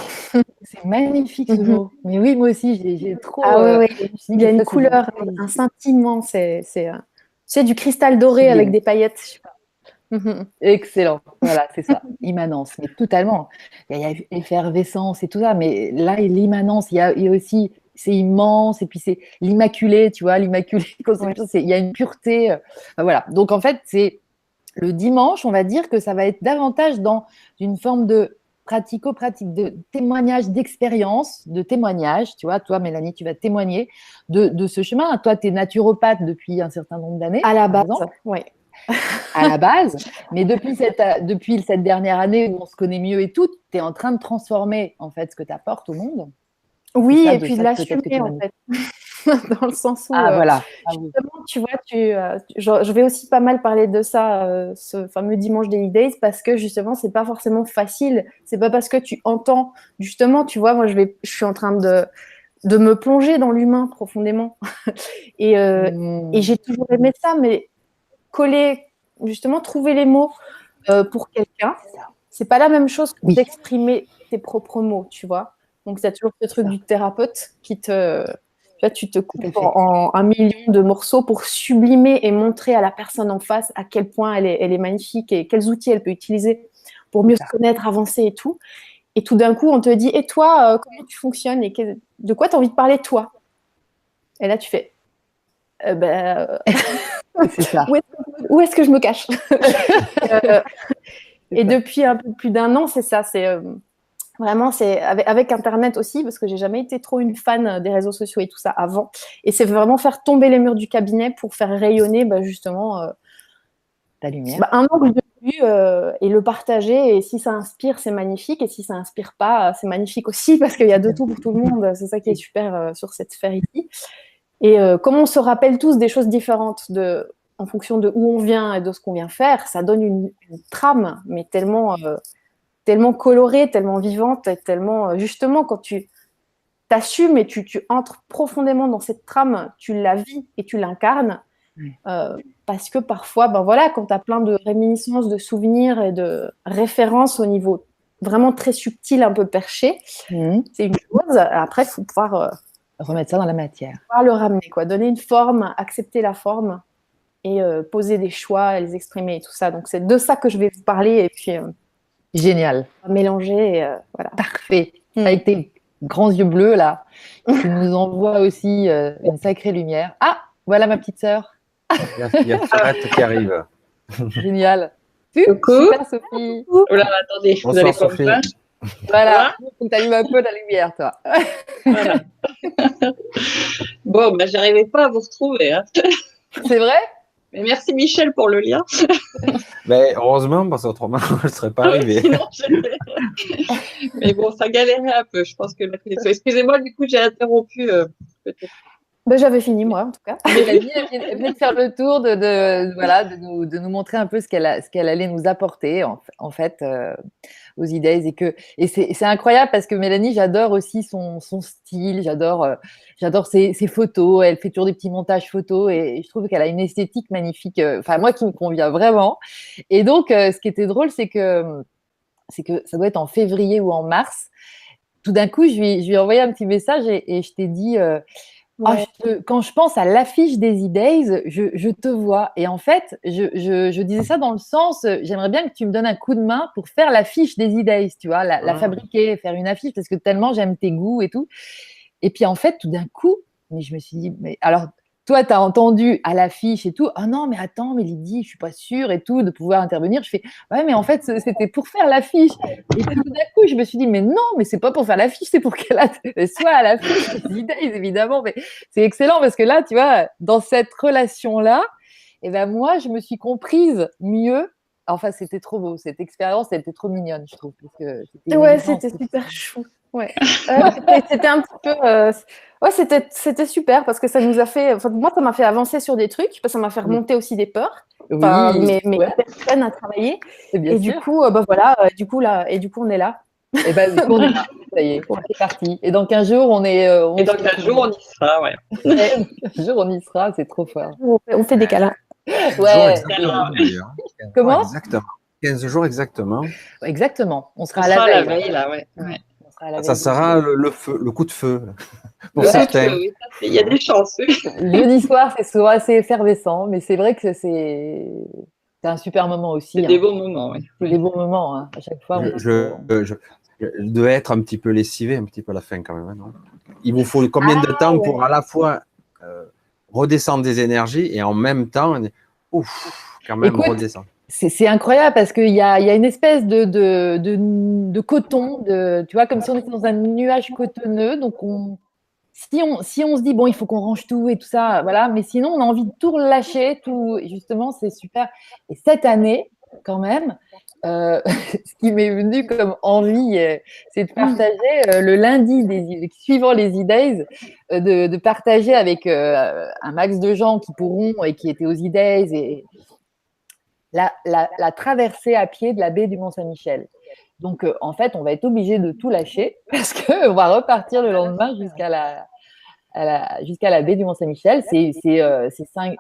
c'est magnifique ce Mhm. mot. Mais oui, moi aussi, j'ai trop. Ah ouais. je me suis dit, Il y a mais une ça, couleur, un scintillement. C'est du cristal doré avec sublime. des paillettes. Je sais pas. Mhm. Excellent. Voilà, c'est ça. Immanence, mais totalement. Il y a effervescence et tout ça, mais là, l'immanence, il y a aussi, c'est immense, et puis c'est l'immaculé, tu vois, l'immaculé conception, il y a une pureté. Enfin, voilà. Donc, en fait, c'est le dimanche, on va dire que ça va être davantage dans une forme de pratico-pratique, de témoignage, d'expérience, de témoignage. Tu vois, toi, Mélanie, tu vas témoigner de ce chemin. Toi, tu es naturopathe depuis un certain nombre d'années, À la par base, exemple. ouais. À la base, mais depuis cette dernière année où on se connaît mieux et tout, tu es en train de transformer en fait ce que tu apportes au monde. Oui, C'est ça, et de puis de ça peut-être que tu l'assumer m'as en dit. fait, dans le sens où Ah voilà. Ah oui. justement, tu vois, je vais aussi pas mal parler de ça, ce fameux dimanche Daily Days, parce que justement, c'est pas forcément facile. C'est pas parce que tu entends, justement, tu vois, moi, je suis en train de me plonger dans l'humain profondément, et j'ai toujours aimé ça, mais coller, justement, trouver les mots pour quelqu'un, c'est pas la même chose que Oui. d'exprimer tes propres mots, tu vois. Donc, c'est toujours ce truc du thérapeute tu te coupes en un million de morceaux pour sublimer et montrer à la personne en face à quel point elle est magnifique et quels outils elle peut utiliser pour mieux se connaître, avancer et tout. Et tout d'un coup, on te dit, et toi, comment tu fonctionnes et de quoi tu as envie de parler, toi? Et là, tu fais, c'est ça. Où est-ce que je me cache? Et depuis un peu plus d'un an, c'est ça. Vraiment, c'est avec Internet aussi, parce que j'ai jamais été trop une fan des réseaux sociaux et tout ça avant. Et c'est vraiment faire tomber les murs du cabinet pour faire rayonner justement ta lumière. Un angle de vue et le partager. Et si ça inspire, c'est magnifique. Et si ça inspire pas, c'est magnifique aussi, parce qu'il y a de tout pour tout le monde. C'est ça qui est super sur cette sphère ici. Et comme on se rappelle tous des choses différentes en fonction de où on vient et de ce qu'on vient faire, ça donne une trame, mais tellement colorée, tellement vivante, et tellement justement quand tu t'assumes et tu entres profondément dans cette trame, tu la vis et tu l'incarnes. Parce que parfois, quand tu as plein de réminiscences, de souvenirs et de références au niveau vraiment très subtil, un peu perché, c'est une chose. Après, il faut pouvoir remettre ça dans la matière. Pouvoir le ramener, quoi. Donner une forme, accepter la forme et poser des choix, les exprimer et tout ça. Donc, c'est de ça que je vais vous parler et puis génial. Mélanger. Et, voilà. Parfait. Avec tes grands yeux bleus, là, qui nous envoient aussi une sacrée lumière. Ah, voilà ma petite sœur. Il y a Pierrette qui arrive. Génial. Coucou. Super, Sophie. Oh là, attendez, bonsoir, vous allez pas Sophie. me voir. Voilà, faut que tu allumes un peu la lumière, toi. Voilà. Bon, j'arrivais pas à vous retrouver. Hein. C'est vrai? Mais merci Michel pour le lien. Mais heureusement, parce qu'autrement, je ne serais pas arrivée. Mais bon, ça galérait un peu. Je pense que excusez-moi, du coup, j'ai interrompu. Peut-être. J'avais fini, moi, en tout cas. Mélanie, elle venait de faire le tour de nous montrer un peu ce qu'elle allait nous apporter, en fait, aux idées. Et c'est incroyable parce que Mélanie, j'adore aussi son style, j'adore ses photos. Elle fait toujours des petits montages photos et je trouve qu'elle a une esthétique magnifique, moi, qui me convient vraiment. Et donc, ce qui était drôle, c'est que ça doit être en février ou en mars. Tout d'un coup, je lui ai envoyé un petit message et je t'ai dit... Ouais. quand je pense à l'affiche des E-Days, je te vois. Et en fait, je disais ça dans le sens, j'aimerais bien que tu me donnes un coup de main pour faire l'affiche des E-Days, tu vois, la fabriquer, faire une affiche, parce que tellement j'aime tes goûts et tout. Et puis en fait, tout d'un coup, mais je me suis dit, mais alors, toi, tu as entendu à l'affiche et tout, ah non, mais attends, mais Lydie, je suis pas sûre et tout, de pouvoir intervenir. Je fais, ouais, mais en fait, c'était pour faire l'affiche. Et puis tout d'un coup, je me suis dit, mais non, mais c'est pas pour faire l'affiche, c'est pour qu'elle soit à l'affiche des idées, évidemment. Mais c'est excellent parce que là, tu vois, dans cette relation-là, moi, je me suis comprise mieux. Enfin, c'était trop beau. Cette expérience, elle était trop mignonne, je trouve. Parce que c'était super chou. Ouais. C'était un petit peu. Ouais, c'était super parce que ça nous a fait. Enfin, moi, ça m'a fait avancer sur des trucs, parce que ça m'a fait remonter aussi des peurs. Enfin, Oui, mes ouais, personnes à travailler. bien Et du sûr. coup, bah voilà, du coup, on est là. Et ben, du coup, on est là. Ça y est, c'est parti. Et dans 15 jours, on est. Et dans 15 jours, on y sera, ouais. Dans 15 jours, on y sera, c'est trop fort. On fait des câlins. 15 jours Ouais. exactement, d'ailleurs. 15 jours Comment? exactement. 15 jours exactement. Exactement. On On sera à la sera à la veille. veille, là, ouais. Ouais. On sera à la Ça veille. sera le feu, le coup de feu pour Ouais. certains. Oui, il y a des chances. Jeudi soir, c'est souvent assez effervescent, mais c'est vrai que c'est un super moment aussi. C'est des beaux moments, oui. C'est des bons moments. Hein. À chaque fois, Je devais être un petit peu lessivé, un petit peu à la fin quand même. Non, il vous faut combien de temps pour à la fois redescendre des énergies et en même temps, quand même Écoute, redescendre. c'est incroyable parce qu'il y a une espèce de coton, tu vois, comme si on était dans un nuage cotonneux. Donc, si on se dit, bon, il faut qu'on range tout et tout ça, voilà, mais sinon, on a envie de tout relâcher, tout, et justement, c'est super. Et cette année, quand même, ce qui m'est venu comme envie, c'est de partager le lundi, suivant les E-Days, de partager avec un max de gens qui pourront et qui étaient aux E-Days et la traversée à pied de la baie du Mont-Saint-Michel. Donc, en fait, on va être obligé de tout lâcher parce qu'on va repartir le lendemain jusqu'à la baie du Mont-Saint-Michel. C'est 5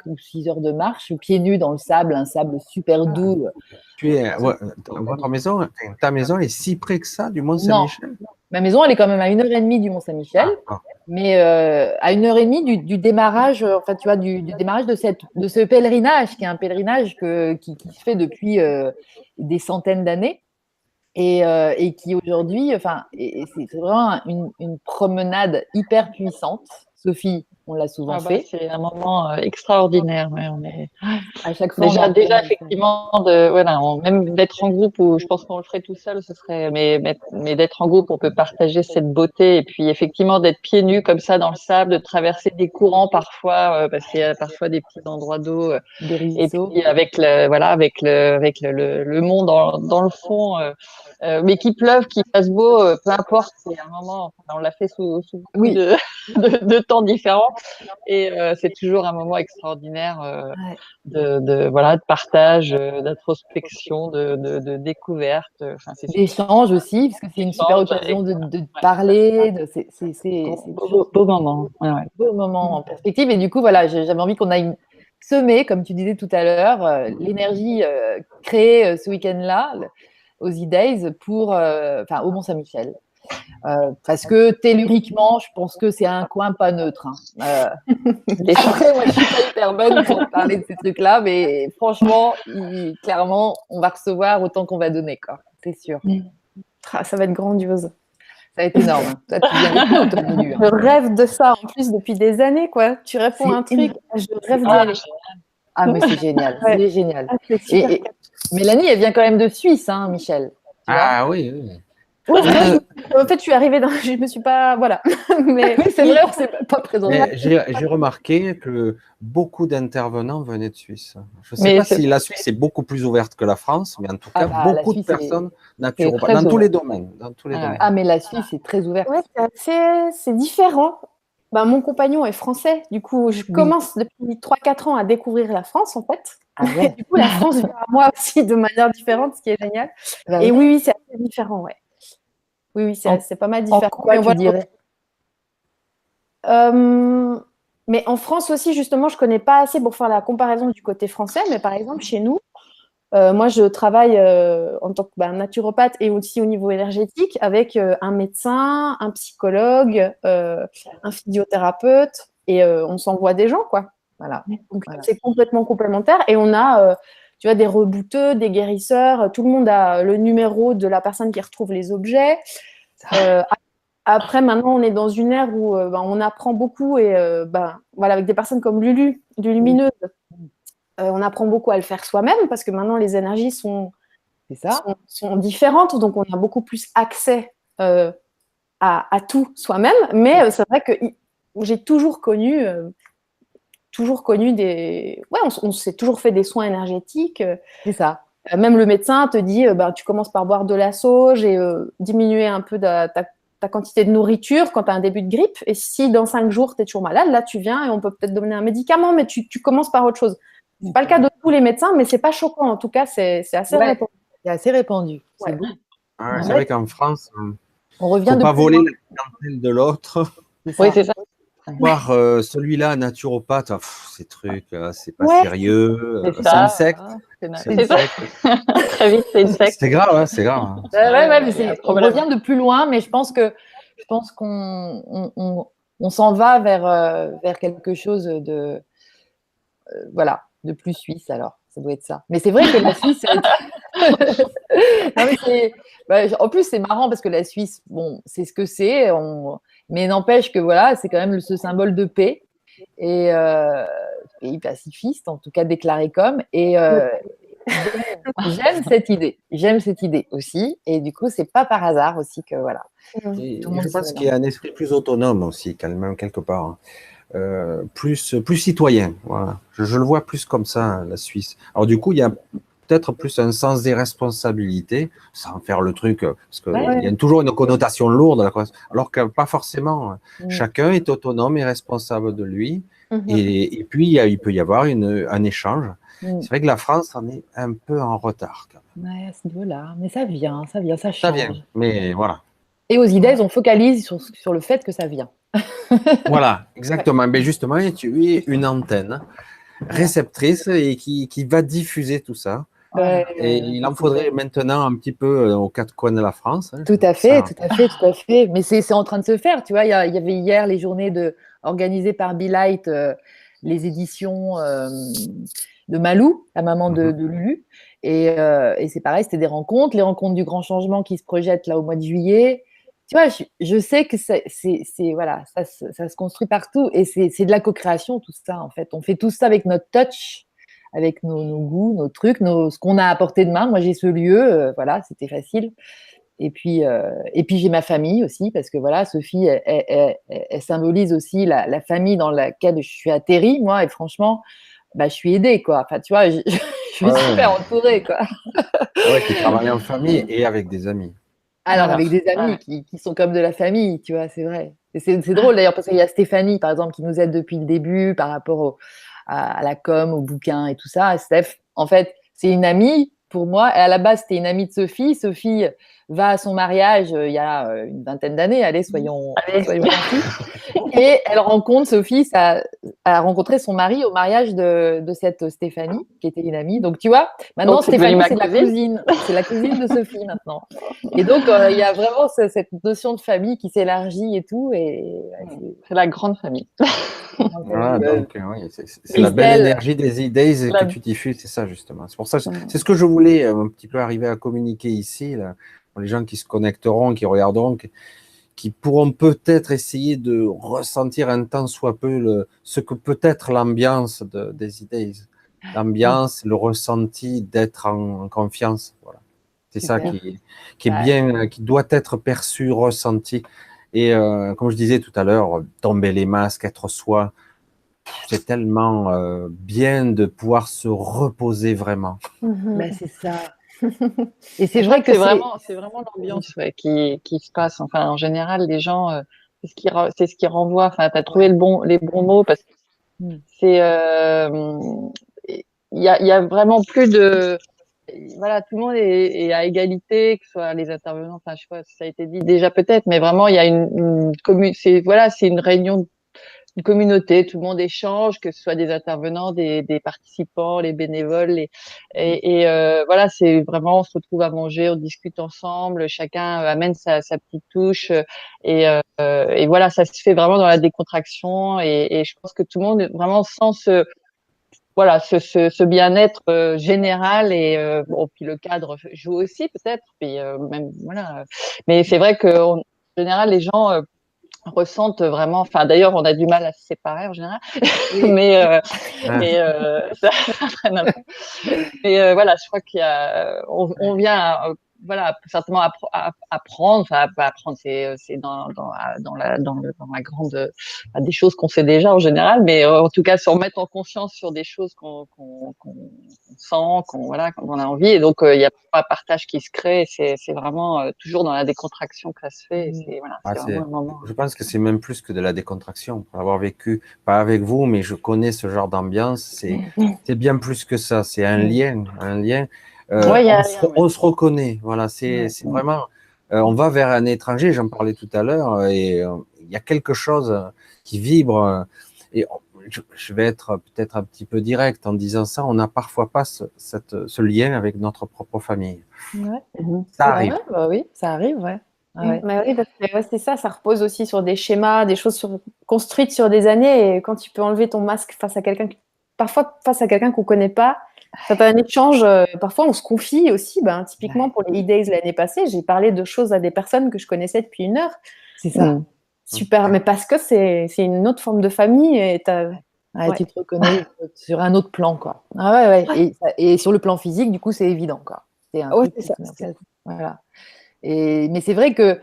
ou 6 heures de marche, pieds nus dans le sable, un sable super doux. Ta maison est si près que ça du Mont Non, Saint-Michel? ma maison, elle est quand même à 1h30 du Mont-Saint-Michel, mais à 1h30 du démarrage, enfin, tu vois, du démarrage de ce pèlerinage, qui est un pèlerinage qui se fait depuis des centaines d'années et qui aujourd'hui, enfin, c'est vraiment une promenade hyper puissante. Sophie, on l'a souvent fait. C'est un moment extraordinaire. Ouais, on est... À chaque fois, déjà effectivement, même d'être en groupe, où je pense qu'on le ferait tout seul, ce serait, mais d'être en groupe, on peut partager cette beauté et puis effectivement d'être pieds nus comme ça dans le sable, de traverser des courants parfois, parce qu'il y a parfois des petits endroits d'eau, des et ruisseaux. puis avec le monde dans le fond. Mais qu'il pleuve, qu'il fasse beau, peu importe, c'est un moment, on l'a fait sous beaucoup de temps différents, et c'est toujours un moment extraordinaire de partage, d'introspection, de découverte. Enfin, D'échange aussi, parce que c'est une super occasion de parler. C'est beau moment. Ouais. Beau moment en perspective. Et du coup, voilà, j'avais envie qu'on aille semer, comme tu disais tout à l'heure, l'énergie créée ce week-end-là, aux E-Days, au Mont-Saint-Michel. Parce que telluriquement, je pense que c'est un coin pas neutre. Après, moi, je suis pas hyper bonne pour parler de ces trucs-là, mais franchement, clairement, on va recevoir autant qu'on va donner, quoi. C'est sûr. Ça va être grandiose. Ça va être énorme. Toi, tu viens avec nous, toi, Lulu. Je rêve de ça en plus depuis des années, quoi. Tu réponds à un truc, je rêve d'y aller. Ah, mais c'est génial, c'est génial. C'est Mélanie, elle vient quand même de Suisse, hein, Michel. Oui. En fait, je suis arrivée je me suis pas, voilà. Mais oui, c'est vrai, on s'est pas présenté. J'ai remarqué que beaucoup d'intervenants venaient de Suisse. Je ne sais pas si la Suisse est beaucoup plus ouverte que la France, mais en tout cas, beaucoup de personnes naturopathes, dans tous les domaines. Ah, mais la Suisse est très ouverte. Ouais, c'est différent. Bah, mon compagnon est français, du coup, je commence depuis 3-4 ans à découvrir la France, en fait. Ah ouais. Du coup, la France vient à moi aussi de manière différente, ce qui est génial. Et oui, c'est assez différent, ouais. Oui, c'est pas mal différent. Quoi, tu dirais mais en France aussi, justement, je ne connais pas assez pour faire la comparaison du côté français, mais par exemple, chez nous, moi, je travaille en tant que naturopathe et aussi au niveau énergétique avec un médecin, un psychologue, un physiothérapeute, et on s'envoie des gens, quoi. Voilà. Donc, c'est complètement complémentaire. Et on a, tu vois, des rebouteux, des guérisseurs. Tout le monde a le numéro de la personne qui retrouve les objets. Après, maintenant, on est dans une ère où on apprend beaucoup et voilà, avec des personnes comme Lulu, du Lumineuse, on apprend beaucoup à le faire soi-même parce que maintenant, les énergies sont différentes. Donc, on a beaucoup plus accès à tout soi-même. Mais c'est vrai que j'ai toujours connu des... Ouais, on s'est toujours fait des soins énergétiques. C'est ça. Même le médecin te dit, tu commences par boire de la sauge et diminuer un peu ta quantité de nourriture quand tu as un début de grippe. Et si dans 5 jours, tu es toujours malade, là, tu viens et on peut peut-être donner un médicament, mais tu commences par autre chose. Ce n'est pas le cas de tous les médecins, mais ce n'est pas choquant. En tout cas, c'est assez répandu. C'est assez répandu. Ouais. C'est bon. C'est vrai qu'en France, on revient faut de pas plus voler loin. la clientèle de l'autre. Oui, c'est ça. Voir celui-là, naturopathe, ces trucs, c'est pas sérieux. C'est C'est ça. une secte. C'est ça. Très vite, c'est une secte. C'est grave, hein, c'est grave. Hein. Mais on revient de plus loin, mais je pense qu'on on s'en va vers quelque chose de de plus suisse, alors. Ça doit être ça. Mais c'est vrai que la Suisse. Non, mais en plus, c'est marrant parce que la Suisse, bon, c'est ce que c'est. Mais n'empêche que voilà, c'est quand même ce symbole de paix et pays pacifiste, en tout cas déclaré comme. Et j'aime cette idée. J'aime cette idée aussi. Et du coup, c'est pas par hasard aussi que voilà. Et je pense qu'il y a un esprit plus autonome aussi, quand même, quelque part. Hein. Plus citoyen. Voilà. Je le vois plus comme ça, la Suisse. Alors du coup, il y a peut-être plus un sens des responsabilités, sans faire le truc, parce qu'il y a toujours une connotation lourde, alors que pas forcément. Chacun est autonome et responsable de lui. Et puis, il peut y avoir un échange. C'est vrai que la France en est un peu en retard. Quand même. Ouais, à ce niveau-là. Mais ça vient, ça change. Ça vient, mais voilà. Et aux idées, on focalise sur le fait que ça vient. Voilà, exactement. Mais justement, tu es une antenne réceptrice et qui va diffuser tout ça. Et il en faudrait maintenant un petit peu aux quatre coins de la France. Hein, tout à fait. Mais c'est en train de se faire. Tu vois, il y avait hier les journées organisées par Be Light, les éditions de Malou, la maman de Lulu. Et c'est pareil, c'était des rencontres, les rencontres du grand changement qui se projettent là au mois de juillet. Tu vois, je sais que voilà, ça se construit partout et c'est de la co-création tout ça en fait. On fait tout ça avec notre touch, avec nos goûts, nos trucs, ce qu'on a à portée de main. Moi, j'ai ce lieu, voilà, c'était facile. Et puis j'ai ma famille aussi parce que voilà, Sophie, elle symbolise aussi la famille dans laquelle je suis atterrie moi et franchement, je suis aidée quoi. Enfin, tu vois, je suis super entourée quoi. Tu travailles en famille et avec des amis. Alors, avec des amis qui sont comme de la famille, tu vois, c'est vrai. C'est drôle d'ailleurs parce qu'il y a Stéphanie, par exemple, qui nous aide depuis le début par rapport à la com, au bouquin et tout ça. Steph, en fait, c'est une amie pour moi. Et à la base, c'était une amie de Sophie. Sophie va à son mariage il y a une vingtaine d'années. Allez, soyons gentils. Et elle rencontre, Sophie, a rencontré son mari au mariage de cette Stéphanie, qui était une amie. Donc, tu vois, maintenant, donc, Stéphanie, c'est la cousine. C'est la cousine de Sophie, maintenant. Et donc, il y a vraiment cette notion de famille qui s'élargit et tout. Et c'est la grande famille. Oui, c'est la belle énergie des idées que tu diffuses, c'est ça, justement. C'est pour ça, c'est ce que je voulais un petit peu arriver à communiquer ici, là, pour les gens qui se connecteront, qui regarderont, qui pourront peut-être essayer de ressentir un tant soit peu ce que peut être l'ambiance des idées, l'ambiance, le ressenti d'être en confiance. Voilà. C'est ça qui est bien, qui doit être perçu, ressenti. Et comme je disais tout à l'heure, tomber les masques, être soi, c'est tellement bien de pouvoir se reposer vraiment. C'est ça. Et c'est vrai que c'est vraiment l'ambiance qui se passe. Enfin, en général, les gens, c'est ce qui renvoie. Enfin, tu as trouvé les bons mots parce que c'est, il y a vraiment plus de, voilà, tout le monde est à égalité, que ce soit les intervenants. Enfin, je sais pas si ça a été dit déjà peut-être, mais vraiment, il y a une commune. C'est une réunion. Une communauté, tout le monde échange, que ce soit des intervenants, des participants, les bénévoles, et voilà, c'est vraiment, on se retrouve à manger, on discute ensemble, chacun amène sa petite touche, et voilà, ça se fait vraiment dans la décontraction, et je pense que tout le monde vraiment sent ce bien-être général, et puis le cadre joue aussi peut-être, puis même voilà, mais c'est vrai que en général les gens ressentent vraiment, enfin d'ailleurs on a du mal à se séparer en général, mais ça traîne un peu. Mais voilà, je crois qu'il y a, on vient voilà, certainement apprendre, enfin pas apprendre, c'est dans la grande, des choses qu'on sait déjà en général, mais en tout cas se remettre en conscience sur des choses qu'on sent, qu'on a envie, et donc il y a un partage qui se crée, c'est vraiment toujours dans la décontraction que ça se fait, et c'est vraiment un moment. Je pense que c'est même plus que de la décontraction. Pour avoir vécu, pas avec vous, mais je connais ce genre d'ambiance, c'est bien plus que ça, c'est un lien. On se reconnaît, voilà, c'est vraiment, on va vers un étranger, j'en parlais tout à l'heure, et il y a quelque chose qui vibre, et je vais être peut-être un petit peu direct en disant ça, on n'a parfois pas ce lien avec notre propre famille. Ça arrive. Bah oui, ça arrive, ouais. Bah oui, parce que c'est ça repose aussi sur des schémas, des choses construites sur des années, et quand tu peux enlever ton masque parfois face à quelqu'un qu'on connaît pas, ça fait un échange, parfois on se confie aussi, typiquement pour les E-Days l'année passée, j'ai parlé de choses à des personnes que je connaissais depuis 1 heure. C'est ça. Super, mais parce que c'est une autre forme de famille, et tu te reconnais sur un autre plan, quoi. Et sur le plan physique, du coup, c'est évident, quoi. C'est un truc c'est ça. Voilà. Mais c'est vrai que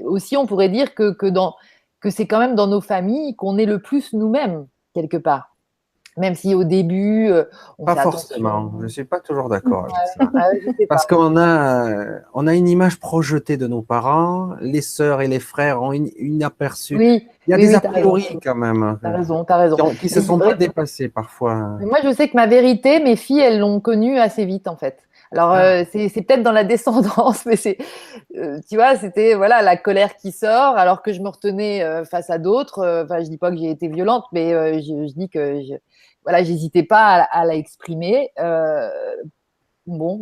aussi, on pourrait dire que c'est quand même dans nos familles qu'on est le plus nous-mêmes, quelque part. Même si au début, on pas fait forcément, attention. je ne suis pas toujours d'accord avec ça. Parce qu'on a une image projetée de nos parents, les sœurs et les frères ont une aperçu. Oui, il y a des a priori quand même. T'as raison. Qui se sont pas dépassés parfois. Mais moi, je sais que ma vérité, mes filles, elles l'ont connue assez vite, en fait. Alors, c'est peut-être dans la descendance, mais tu vois, c'était la colère qui sort, alors que je me retenais face à d'autres. Enfin, je dis pas que j'ai été violente, mais je dis que j'hésitais pas à la exprimer. Bon,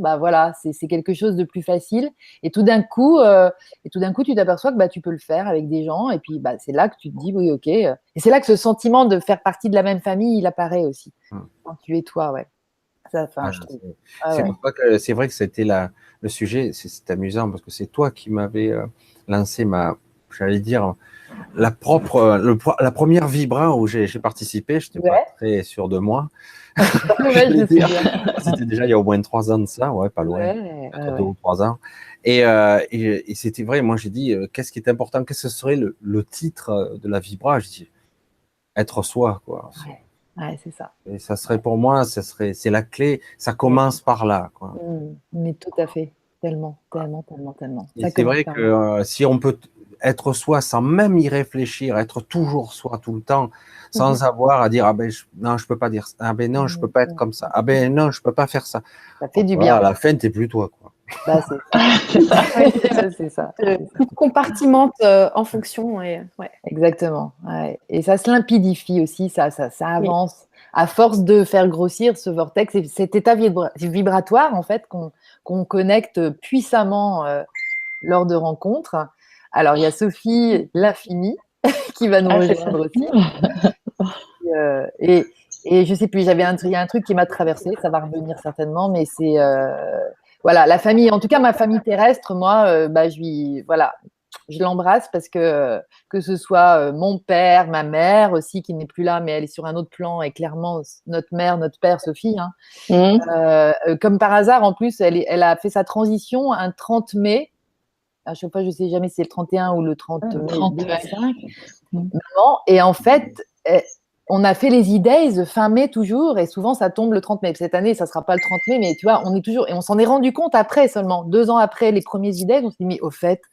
c'est quelque chose de plus facile. Et tout d'un coup, tu t'aperçois que tu peux le faire avec des gens. Et puis, c'est là que tu te dis, oui, ok. Et c'est là que ce sentiment de faire partie de la même famille, il apparaît aussi. Quand tu es toi, ouais. Je trouve. C'est vrai que c'était le sujet. C'est amusant parce que c'est toi qui m'avais lancé j'allais dire, la première Vibra où j'ai participé. Je n'étais pas très sûr de moi. C'était déjà il y a au moins 3 ans de ça, pas loin, 2 ou 3 ans. Et c'était vrai, moi j'ai dit, qu'est-ce qui est important, qu'est-ce que serait le titre de la Vibra? Je dis, être soi, quoi. C'est ça. Et ça serait pour moi, c'est la clé, ça commence par là, quoi. Mais tout à fait, tellement. Et c'est vrai que si on peut être soi sans même y réfléchir, être toujours soi tout le temps, sans avoir à dire non, je peux pas dire ça, ah ben non, je peux pas être comme ça, ah ben non, je peux pas faire ça. Ça fait du bien. À la fin, t'es plus toi, quoi. C'est ça. Tu te compartimentes en fonction. Exactement. Ouais. Et ça se limpidifie aussi, ça avance. Oui. À force de faire grossir ce vortex, cet état vibratoire, en fait, qu'on connecte puissamment lors de rencontres. Alors, il y a Sophie Lafini qui va nous rejoindre aussi. Et je sais plus, il y a un truc qui m'a traversé, ça va revenir certainement, mais c'est la famille, en tout cas ma famille terrestre, moi, je l'embrasse parce que ce soit mon père, ma mère aussi qui n'est plus là, mais elle est sur un autre plan, et clairement notre mère, notre père, Sophie, comme par hasard, en plus, elle a fait sa transition un 30 mai. À chaque fois, je ne sais jamais si c'est le 31 ou le 30 mai 2005. Et en fait, on a fait les E-Days fin mai toujours, et souvent ça tombe le 30 mai. Cette année, ça ne sera pas le 30 mai, mais tu vois, on est toujours, et on s'en est rendu compte après seulement, 2 ans après les premiers E-Days, on s'est mis au fait.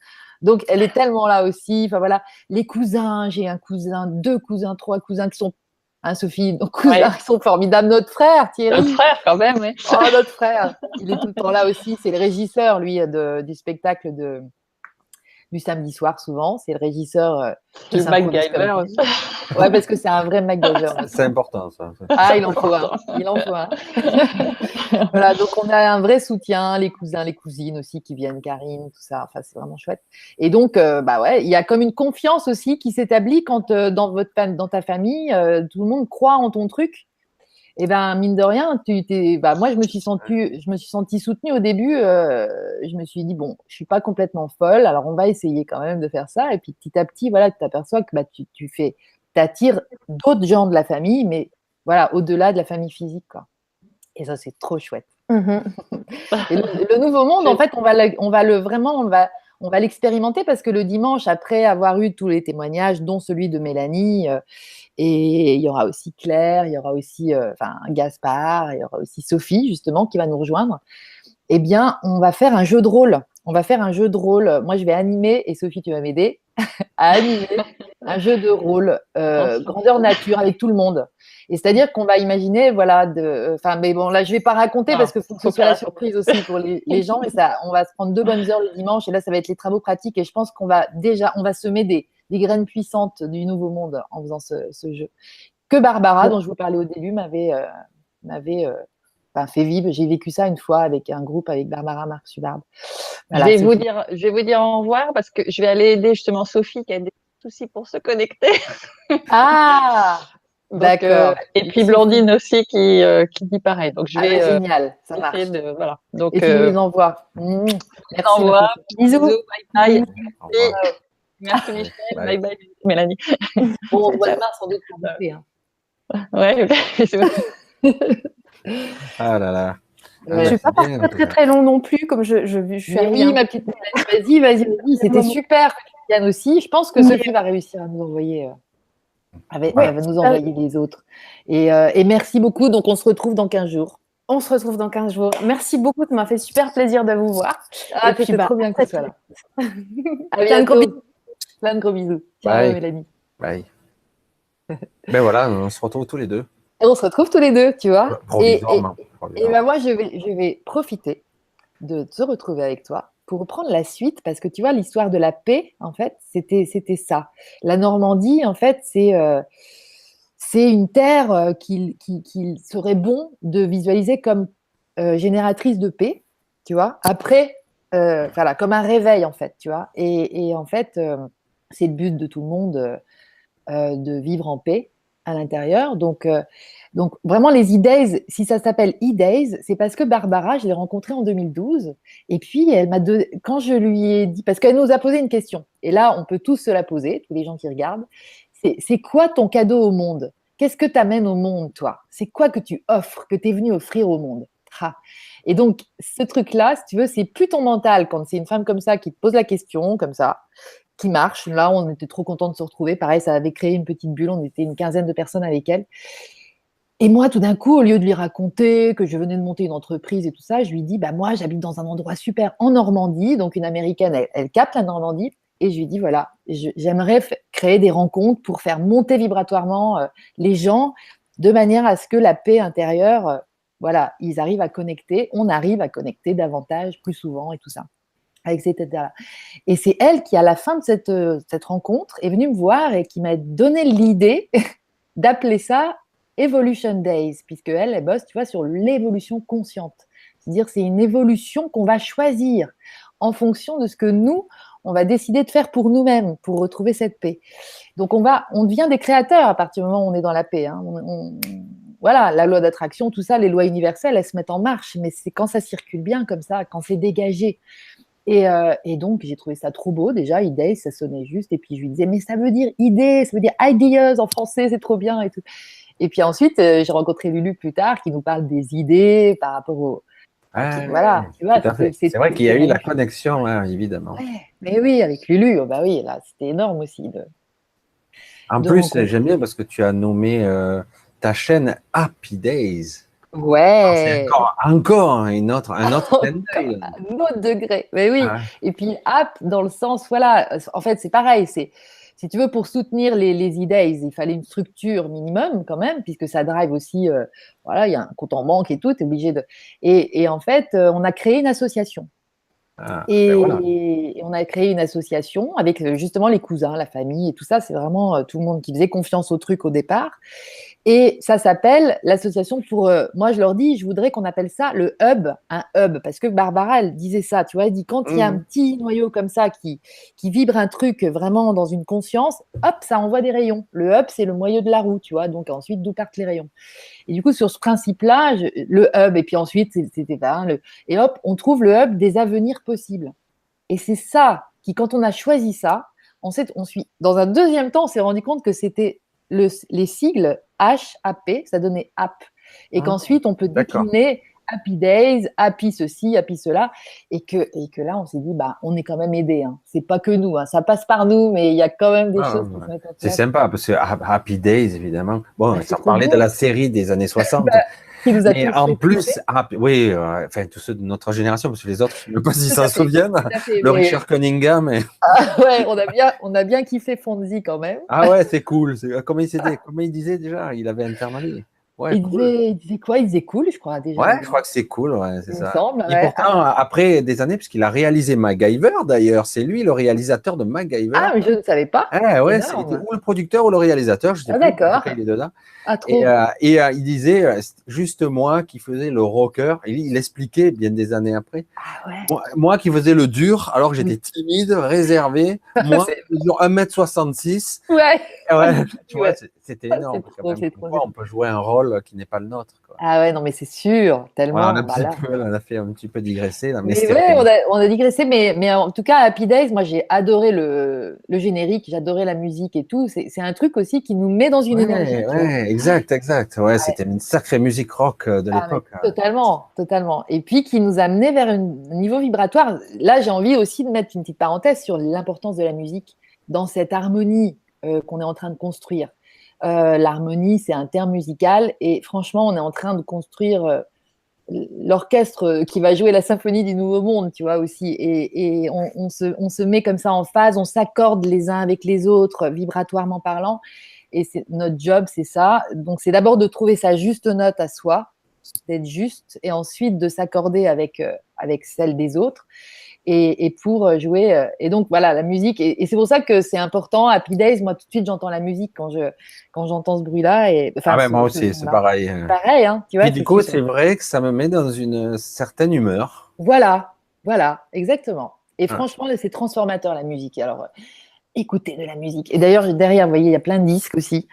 Donc, elle est tellement là aussi. Enfin voilà, les cousins, j'ai un cousin, 2 cousins, 3 cousins qui sont, Sophie, nos cousins qui sont formidables. Notre frère, Thierry. Notre frère, quand même, oui. Oh, notre frère, il est tout le temps là aussi. C'est le régisseur, lui, du spectacle du samedi soir, souvent. C'est le régisseur qui MacGyver aussi. Ouais, parce que c'est un vrai MacGyver. C'est important, ça. Ah, il en faut un. Voilà, donc on a un vrai soutien, les cousins, les cousines aussi qui viennent, Karine, tout ça. Enfin, c'est vraiment chouette. Et donc, il y a comme une confiance aussi qui s'établit quand dans ta famille, tout le monde croit en ton truc. Et mine de rien, moi, je me suis sentie soutenue au début. Je me suis dit, bon, je suis pas complètement folle, alors on va essayer quand même de faire ça. Et puis petit à petit, tu t'aperçois que tu attires d'autres gens de la famille, mais au-delà de la famille physique, quoi. Et ça, c'est trop chouette. Et le nouveau monde, en fait, on va l'expérimenter parce que le dimanche, après avoir eu tous les témoignages, dont celui de Mélanie, et il y aura aussi Claire, il y aura aussi Gaspard, il y aura aussi Sophie, justement, qui va nous rejoindre. Eh bien, on va faire un jeu de rôle. Moi, je vais animer, et Sophie, tu vas m'aider à animer un jeu de rôle grandeur nature avec tout le monde. Et c'est-à-dire qu'on va imaginer, mais bon, là, je ne vais pas raconter parce qu'il faut que ce soit la surprise aussi pour les gens, mais on va se prendre 2 bonnes heures le dimanche, et là, ça va être les travaux pratiques, et je pense qu'on va semer des graines puissantes du nouveau monde en faisant ce jeu. Que Barbara, dont je vous parlais au début, m'avait fait vivre. J'ai vécu ça une fois avec un groupe avec Barbara Marx-Hubbard. Voilà, je vais vous dire au revoir parce que je vais aller aider justement Sophie qui a des soucis pour se connecter. Ah, d'accord. Et puis Blandine aussi qui dit pareil. Donc je vais génial, ça marche. Voilà. Donc, et tu nous les envoies. Merci. Envoie. Bisous. Bye bye. Merci Michel. Bye bye Mélanie. Bon, on voit demain sans doute pour goûter. Hein. Ouais. Ah là là. Je ne vais pas partir très très long non plus, comme je suis arrivée. Oui, ma petite Mélanie, vas-y. C'était super. Yann aussi. Je pense que Sophie va réussir à nous envoyer. Elle va nous envoyer les autres. Et merci beaucoup. Donc, on se retrouve dans 15 jours. On se retrouve dans 15 jours. Merci beaucoup. Ça m'a fait super plaisir de vous voir. Et puis, trop bien que tu sois là. Plein de gros bisous. Ciao, Mélanie. Bye. Ben voilà, on se retrouve tous les deux. Et on se retrouve tous les deux, tu vois. Provisoirement. Et ben moi, je vais profiter de te retrouver avec toi pour reprendre la suite, parce que tu vois, l'histoire de la paix, en fait, c'était ça. La Normandie, en fait, c'est une terre qu'il serait bon de visualiser comme génératrice de paix, tu vois. Après, comme un réveil, en fait, tu vois. Et en fait, c'est le but de tout le monde de vivre en paix à l'intérieur. Donc vraiment, les E-Days, si ça s'appelle E-Days, c'est parce que Barbara, je l'ai rencontrée en 2012. Et puis, quand je lui ai dit, parce qu'elle nous a posé une question, et là, on peut tous se la poser, tous les gens qui regardent, c'est quoi ton cadeau au monde? Qu'est-ce que tu amènes au monde, toi? C'est quoi que tu offres, que tu es venu offrir au monde? Et donc, ce truc-là, si tu veux, c'est plus ton mental quand c'est une femme comme ça qui te pose la question, comme ça, qui marche. Là, on était trop contents de se retrouver. Pareil, ça avait créé une petite bulle. On était une quinzaine de personnes avec elle. Et moi, tout d'un coup, au lieu de lui raconter que je venais de monter une entreprise et tout ça, je lui dis, moi, j'habite dans un endroit super en Normandie. Donc, une Américaine, elle capte la Normandie. Et je lui dis, voilà, j'aimerais créer des rencontres pour faire monter vibratoirement les gens de manière à ce que la paix intérieure, ils arrivent à connecter. On arrive à connecter davantage, plus souvent et tout ça. Etc. Et c'est elle qui, à la fin de cette rencontre, est venue me voir et qui m'a donné l'idée d'appeler ça Evolution Days, puisque elle bosse, tu vois, sur l'évolution consciente. C'est-à-dire, c'est une évolution qu'on va choisir en fonction de ce que nous, on va décider de faire pour nous-mêmes, pour retrouver cette paix. Donc, on devient des créateurs à partir du moment où on est dans la paix. Hein. Voilà, la loi d'attraction, tout ça, les lois universelles, elles se mettent en marche, mais c'est quand ça circule bien comme ça, quand c'est dégagé. Et donc, j'ai trouvé ça trop beau. Déjà, idée, ça sonnait juste. Et puis, je lui disais, mais ça veut dire idée, ça veut dire ideas en français, c'est trop bien et tout. Et puis ensuite, j'ai rencontré Lulu plus tard qui nous parle des idées par rapport au. Voilà, tu vois. C'est vrai qu'il y a eu la connexion, hein, évidemment. Ouais, mais oui, avec Lulu, oui, là, c'était énorme aussi. En plus, j'aime bien parce que tu as nommé ta chaîne Happy Days. Ouais. C'est encore un autre un autre degré. Mais oui. Ah. Et puis app dans le sens, en fait, c'est pareil. Si tu veux, pour soutenir les E-Days, il fallait une structure minimum quand même, puisque ça drive aussi. Il y a un compte en banque et tout. T'es obligé de. Et en fait, on a créé une association. Et on a créé une association avec justement les cousins, la famille et tout ça. C'est vraiment tout le monde qui faisait confiance au truc au départ. Et ça s'appelle l'association pour... moi, je leur dis, je voudrais qu'on appelle ça le hub, un hub. Parce que Barbara, elle disait ça, tu vois, elle dit, quand il y a un petit noyau comme ça qui vibre un truc vraiment dans une conscience, hop, ça envoie des rayons. Le hub, c'est le moyeu de la roue, tu vois, donc ensuite, d'où partent les rayons. Et du coup, sur ce principe-là, le hub, et puis ensuite, c'était et hop, on trouve le hub des avenirs possibles. Et c'est ça qui, quand on a choisi ça, on suit. Dans un deuxième temps, on s'est rendu compte que c'était les sigles HAP, ça donnait app. Et qu'ensuite, on peut décliner Happy Days, Happy ceci, Happy cela, et que là, on s'est dit, bah, on est quand même aidés. Hein. C'est pas que nous, hein. Ça passe par nous, mais il y a quand même des choses qui se mettent en place. C'est sympa, parce que Happy Days, évidemment. Bon, Bah, ça parlait de la série des années 60. Qui nous a Mais tous en plus, oui, enfin, tous ceux de notre génération, parce que les autres, je ne sais pas s'ils s'en souviennent. Le Richard Cunningham. Ouais, on a bien kiffé Fonzie quand même. Ah ouais, c'est cool. Comment il disait déjà? Il avait internalisé. Ouais, il disait quoi? Il disait cool, je crois, déjà. Ouais, je crois que c'est cool, ouais, c'est ça. Semble, et pourtant, après des années, puisqu'il a réalisé MacGyver, d'ailleurs, c'est lui le réalisateur de MacGyver. Ah, mais je ne savais pas. Ah ouais, c'était ou le producteur ou le réalisateur, je ne sais plus. D'accord. Il est dedans. Ah, trop. Et il disait, juste moi qui faisais le rocker, il expliquait bien des années après, moi qui faisais le dur, alors que j'étais timide, réservé, moi, je mesure 1m66. Ouais. Tu vois, c'était énorme. On peut jouer un rôle qui n'est pas le nôtre. Quoi. Ah ouais, non, mais c'est sûr, tellement. Voilà, on a fait un petit peu digresser. Là, mais ouais, on a digressé, mais en tout cas, Happy Days, moi j'ai adoré le générique, j'adorais la musique et tout. C'est un truc aussi qui nous met dans une énergie. Ouais, exact. Ouais, c'était une sacrée musique rock de l'époque. Totalement. Et puis qui nous a amené vers un niveau vibratoire. Là, j'ai envie aussi de mettre une petite parenthèse sur l'importance de la musique dans cette harmonie qu'on est en train de construire. L'harmonie, c'est un terme musical et franchement, on est en train de construire l'orchestre qui va jouer la symphonie du Nouveau Monde, tu vois, aussi. Et on se met comme ça en phase, on s'accorde les uns avec les autres, vibratoirement parlant. Et notre job, c'est ça. Donc, c'est d'abord de trouver sa juste note à soi, d'être juste, et ensuite de s'accorder avec celle des autres. Et pour jouer. Et donc, voilà, la musique. Et c'est pour ça que c'est important. Happy Days, moi, tout de suite, j'entends la musique quand j'entends ce bruit-là. Moi aussi, c'est pareil. Pareil, hein, tu vois. Et du coup, c'est vrai que ça me met dans une certaine humeur. Voilà, exactement. Et franchement, c'est transformateur, la musique. Alors, écoutez de la musique. Et d'ailleurs, derrière, vous voyez, il y a plein de disques aussi.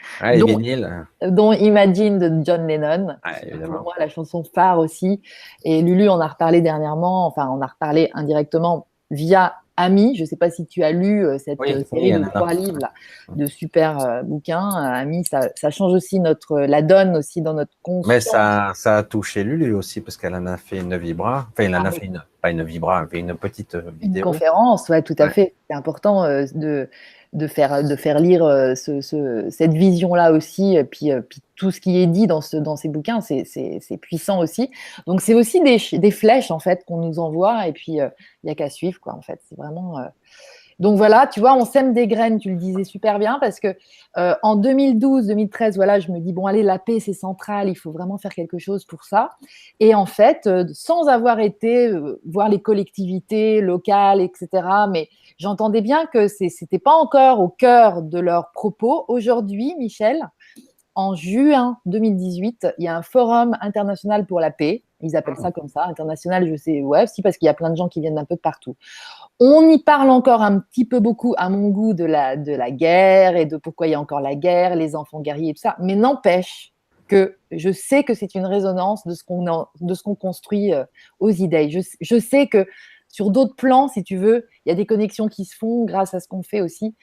Dont Imagine de John Lennon. Pour moi, la chanson phare aussi. Et Lulu en a reparlé dernièrement. Enfin, on a reparlé indirectement via Ami. Je ne sais pas si tu as lu cette série de 3 livres là, de super bouquins. Ami, ça change aussi la donne aussi dans notre conscience. Mais ça a touché Lulu aussi parce qu'elle en a fait une vibra. Enfin, elle en a fait pas une vibra, mais une petite vidéo. Une conférence, ouais, tout à fait. C'est important de faire lire cette vision-là aussi. Puis tout ce qui est dit dans ces bouquins, c'est puissant aussi. Donc, c'est aussi des flèches, en fait, qu'on nous envoie. Et puis, il n'y a qu'à suivre, quoi, en fait. C'est vraiment... Donc, voilà, tu vois, on sème des graines, tu le disais super bien, parce que en 2012-2013, voilà, je me dis, bon, allez, la paix, c'est central, il faut vraiment faire quelque chose pour ça. Et en fait, sans avoir été voir les collectivités locales, etc., mais j'entendais bien que c'était pas encore au cœur de leurs propos. Aujourd'hui, Michel, en juin 2018, il y a un forum international pour la paix. Ils appellent ça comme ça, international, je sais, ouais, si, parce qu'il y a plein de gens qui viennent d'un peu de partout. On y parle encore un petit peu beaucoup, à mon goût, de la guerre et de pourquoi il y a encore la guerre, les enfants guerriers et tout ça. Mais n'empêche que je sais que c'est une résonance de ce qu'on construit aux idées. Je sais que sur d'autres plans, si tu veux, il y a des connexions qui se font grâce à ce qu'on fait aussi.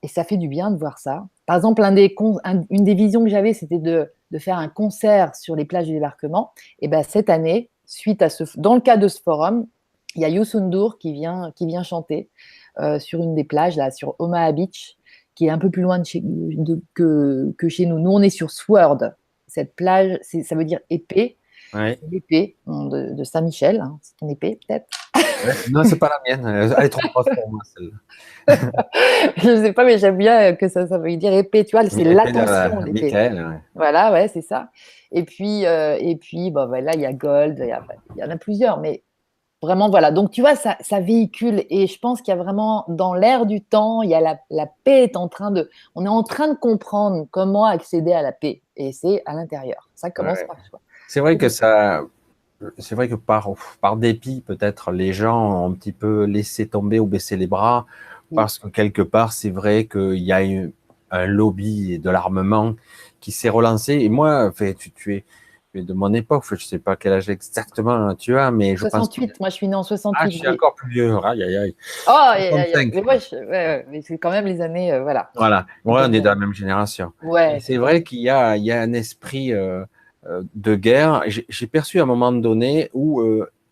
Et ça fait du bien de voir ça. Par exemple, une des visions que j'avais, c'était de faire un concert sur les plages du débarquement. Et ben cette année, dans le cadre de ce forum, il y a Youssou N'Dour qui vient chanter sur une des plages, là, sur Omaha Beach, qui est un peu plus loin que chez nous. Nous, on est sur Sword. Cette plage, ça veut dire épée. Ouais. L'épée de Saint-Michel. Hein. C'est ton épée, peut-être? Non, c'est pas la mienne. Elle est trop grosse pour moi, celle-là. Je ne sais pas, mais j'aime bien que ça veut dire épée. Tu vois, c'est l'attention. Michael, Voilà, ouais, c'est ça. Et puis là, il y a Gold. Il y en a plusieurs, mais vraiment, voilà. Donc, tu vois, ça véhicule. Et je pense qu'il y a vraiment, dans l'air du temps, il y a la paix on est en train de comprendre comment accéder à la paix. Et c'est à l'intérieur. Ça commence par soi. C'est vrai que par dépit, peut-être, les gens ont un petit peu laissé tomber ou baissé les bras, parce que quelque part, c'est vrai qu'il y a un lobby de l'armement qui s'est relancé. Et moi, tu es de mon époque, je ne sais pas quel âge exactement tu as, mais je 68, pense... moi je suis né en 68. Ah, je suis encore plus vieux, aïe. Oh, mais moi, mais c'est quand même les années, voilà. Voilà, on est de la même génération. Ouais. C'est vrai qu'il y a un esprit de guerre. J'ai perçu à un moment donné où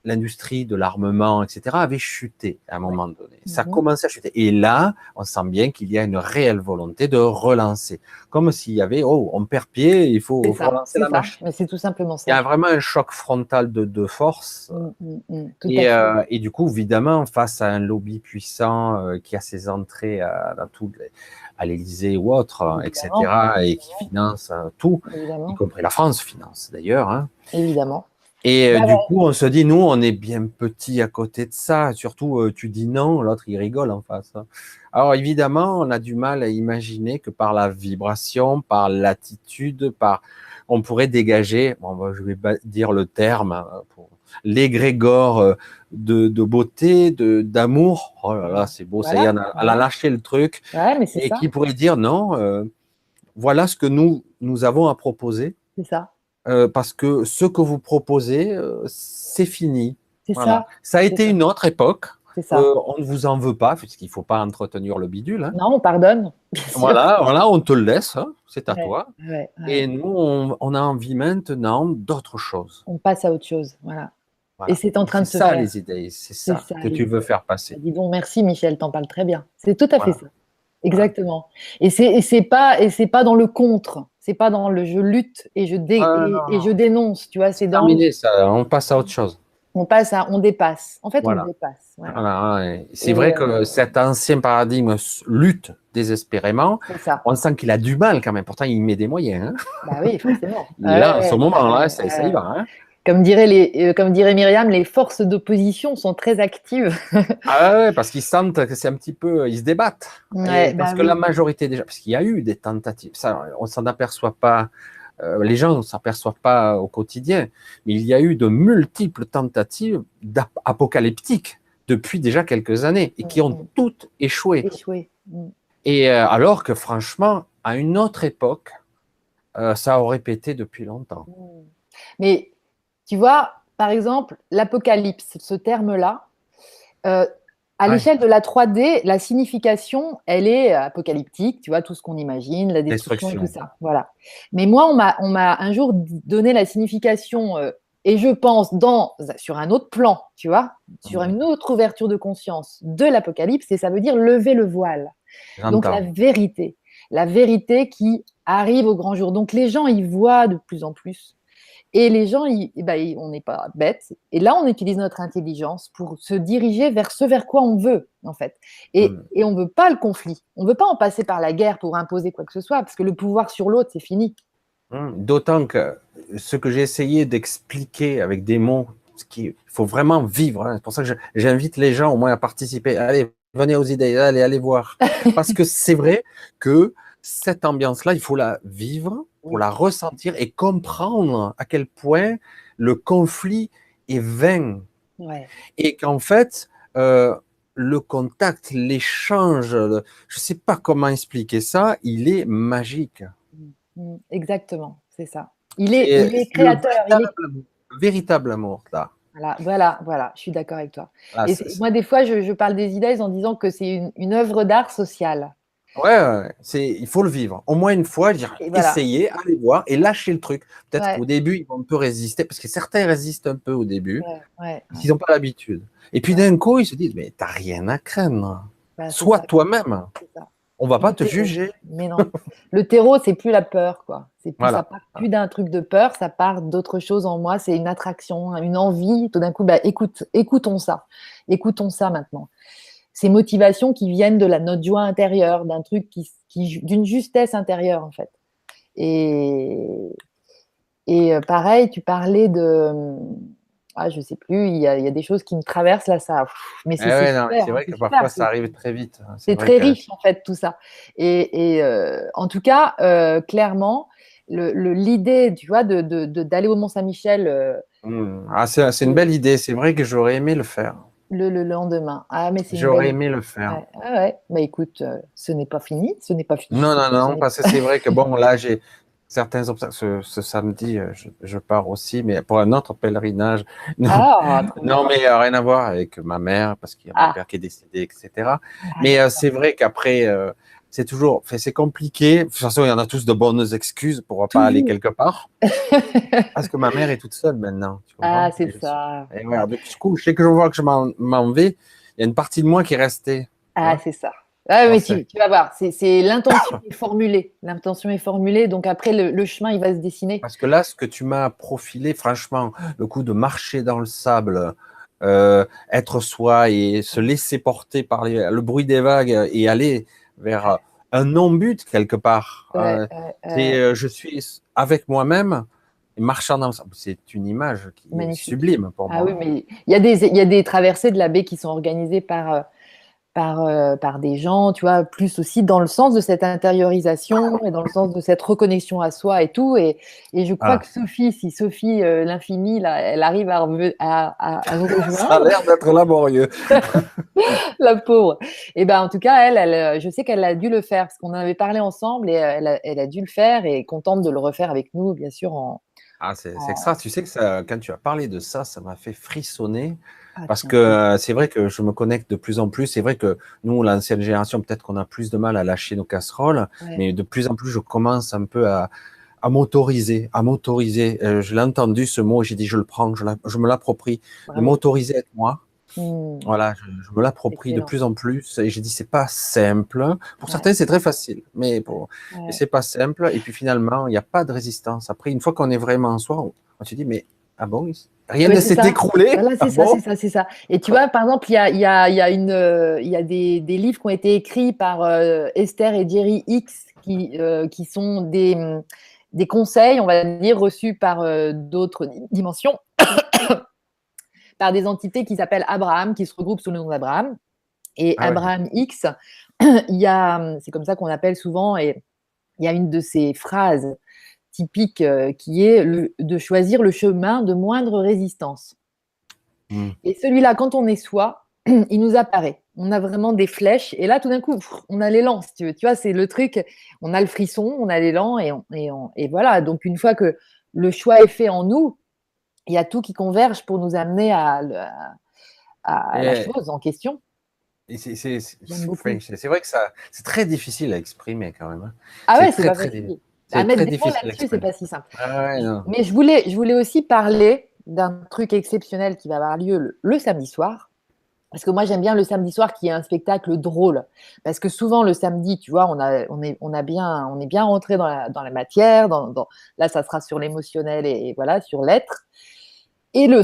l'industrie de l'armement, etc., avait chuté à un moment donné. Ça commençait à chuter. Et là, on sent bien qu'il y a une réelle volonté de relancer. Comme s'il y avait, oh, on perd pied, il faut relancer la machine. Mais c'est tout simplement ça. Il y a vraiment un choc frontal de force. Tout à fait. Et du coup, évidemment, face à un lobby puissant qui a ses entrées dans tout, à l'Élysée ou autre, etc., et qui finance tout, y compris la France finance d'ailleurs. Hein. Évidemment. Et du coup, on se dit, nous, on est bien petits à côté de ça. Surtout, tu dis non, l'autre, il rigole en face. Hein. Alors, évidemment, on a du mal à imaginer que par la vibration, par l'attitude, on pourrait dégager, bon, je vais dire le terme, pour l'égrégore de beauté, d'amour. Oh là là, c'est beau, ça y est, elle a lâché le truc. Ouais, mais c'est ça. Qui pourrait dire, non, voilà ce que nous avons à proposer. C'est ça. Parce que ce que vous proposez, c'est fini. C'est voilà. ça. Ça a été une autre époque. C'est ça. On ne vous en veut pas, puisqu'il ne faut pas entretenir le bidule. Hein. Non, on pardonne. Voilà, on te le laisse, hein, c'est à toi. Ouais. Et nous, on a envie maintenant d'autre chose. On passe à autre chose, voilà. Et c'est en train de se faire. C'est ça les idées, c'est ça que tu veux faire passer. Dis donc, merci Michel, t'en parles très bien. C'est tout à fait ça. Exactement. Et c'est pas dans le contre, c'est pas dans le je lutte et je dénonce, tu vois, c'est dans terminé ça, on passe à autre chose. On dépasse. En fait, on dépasse. Voilà. Voilà. C'est vrai que cet ancien paradigme lutte désespérément. On sent qu'il a du mal quand même. Pourtant, il met des moyens. Hein. Bah oui, forcément. Là, en ce moment-là, ça y va. Hein. Comme dirait Myriam, les forces d'opposition sont très actives. Ah ouais, parce qu'ils sentent que c'est un petit peu, ils se débattent. Parce que la majorité déjà, parce qu'il y a eu des tentatives, ça, on s'en aperçoit pas, les gens ne s'aperçoivent pas au quotidien, mais il y a eu de multiples tentatives apocalyptiques depuis déjà quelques années et qui ont toutes échoué. Et alors que franchement, à une autre époque, ça aurait pété depuis longtemps. Mais tu vois, par exemple, l'apocalypse, ce terme-là, à l'échelle de la 3D, la signification, elle est apocalyptique, tu vois, tout ce qu'on imagine, la destruction, tout ça. Voilà. Mais moi, on m'a un jour donné la signification, et je pense sur un autre plan, tu vois, sur une autre ouverture de conscience de l'apocalypse, et ça veut dire lever le voile. Donc la vérité qui arrive au grand jour. Donc les gens y voient de plus en plus. Et les gens, on n'est pas bêtes. Et là, on utilise notre intelligence pour se diriger vers ce vers quoi on veut, en fait. Et on ne veut pas le conflit. On ne veut pas en passer par la guerre pour imposer quoi que ce soit, parce que le pouvoir sur l'autre, c'est fini. D'autant que ce que j'ai essayé d'expliquer avec des mots, il faut vraiment vivre. Hein. C'est pour ça que j'invite les gens au moins à participer. Allez, venez aux idées, allez voir. Parce que c'est vrai que cette ambiance-là, il faut la vivre, pour la ressentir et comprendre à quel point le conflit est vain. Et qu'en fait, le contact, l'échange, je ne sais pas comment expliquer ça, il est magique. Exactement, c'est ça. Il est créateur. Le véritable amour, là. Voilà, je suis d'accord avec toi. Moi, des fois, je parle des idées en disant que c'est une œuvre d'art sociale. Ouais, il faut le vivre. Au moins une fois, essayer, aller voir et lâcher le truc. Peut-être qu'au début, ils vont un peu résister, parce que certains résistent un peu au début, parce qu'ils n'ont pas l'habitude. Et puis d'un coup, ils se disent, mais t'as rien à craindre. Sois toi-même. On va pas te juger. Mais non. Le terreau, c'est plus la peur, quoi. Ça part plus d'un truc de peur, ça part d'autre chose en moi. C'est une attraction, une envie. Tout d'un coup, écoutons ça. Écoutons ça maintenant. Ces motivations qui viennent de notre joie intérieure, d'un truc d'une justesse intérieure, en fait. Et pareil, tu parlais de... je sais plus, il y a des choses qui me traversent là, ça. Mais c'est vrai que parfois ça arrive très vite. C'est très riche en fait tout ça. Et en tout cas, clairement, l'idée, tu vois, d'aller au Mont-Saint-Michel. C'est une belle idée. C'est vrai que j'aurais aimé le faire. Le lendemain. J'aurais aimé le faire. Mais écoute, ce n'est pas fini. Non, parce que c'est vrai que bon, là, j'ai certains obstacles. Ce samedi, je pars aussi, mais pour un autre pèlerinage. Non, mais rien à voir avec ma mère, parce qu'il y a mon père qui est décédé, etc. Mais c'est vrai qu'après c'est toujours, enfin, c'est compliqué. De toute façon, il y en a tous de bonnes excuses pour ne pas aller quelque part. Parce que ma mère est toute seule maintenant, tu comprends? Ah, c'est ça. Et voilà, du coup, je sais que je vois que je m'en vais, il y a une partie de moi qui est restée. Ah, c'est ça. Ah, mais tu vas voir, c'est l'intention est formulée. L'intention est formulée, donc après, le chemin, il va se dessiner. Parce que là, ce que tu m'as profilé, franchement, le coup de marcher dans le sable, être soi et se laisser porter par le bruit des vagues et aller vers un non-but quelque part. Je suis avec moi-même et marchant dans le sable. C'est une image qui est sublime pour moi. Ah oui, mais il y a des traversées de la baie qui sont organisées par des gens, tu vois, plus aussi dans le sens de cette intériorisation et dans le sens de cette reconnexion à soi et tout. Et je crois que Sophie, si Sophie, l'infini, là, elle arrive à nous rejoindre. Ça a l'air d'être laborieux. La pauvre. Et ben, en tout cas, elle, je sais qu'elle a dû le faire parce qu'on en avait parlé ensemble et elle a dû le faire et est contente de le refaire avec nous, bien sûr. C'est extra. Tu sais que ça, quand tu as parlé de ça, ça m'a fait frissonner. Parce que c'est vrai que je me connecte de plus en plus. C'est vrai que nous, l'ancienne génération, peut-être qu'on a plus de mal à lâcher nos casseroles, mais de plus en plus, je commence un peu à m'autoriser, je l'ai entendu ce mot, j'ai dit je le prends, je me l'approprie, de m'autoriser à être moi. Voilà, je me l'approprie de plus en plus et j'ai dit c'est pas simple. Pour certains, c'est très facile, mais c'est pas simple. Et puis finalement, il n'y a pas de résistance. Après, une fois qu'on est vraiment en soi, on se dit mais ah bon, rien ne s'est écroulé. Voilà, c'est ça. Et tu vois, par exemple, il y a des livres qui ont été écrits par Esther et Jerry Hicks qui sont des conseils, on va dire, reçus par d'autres dimensions, par des entités qui s'appellent Abraham, qui se regroupent sous le nom d'Abraham. Et Abraham X, c'est comme ça qu'on l'appelle souvent, et il y a une de ces phrases typique qui est de choisir le chemin de moindre résistance. Et celui-là, quand on est soi, il nous apparaît. On a vraiment des flèches et là, tout d'un coup, on a l'élan, si tu veux. Tu vois, c'est le truc, on a le frisson, on a l'élan et voilà. Donc, une fois que le choix est fait en nous, il y a tout qui converge pour nous amener à la chose en question. C'est vrai que c'est très difficile à exprimer quand même. Ah ouais, c'est pas facile. À mettre des mots là-dessus, c'est pas si simple. Mais je voulais aussi parler d'un truc exceptionnel qui va avoir lieu le samedi soir. Parce que moi, j'aime bien le samedi soir qui est un spectacle drôle. Parce que souvent, le samedi, tu vois, on est bien rentré dans la matière. Là, ça sera sur l'émotionnel et voilà, sur l'être. Et le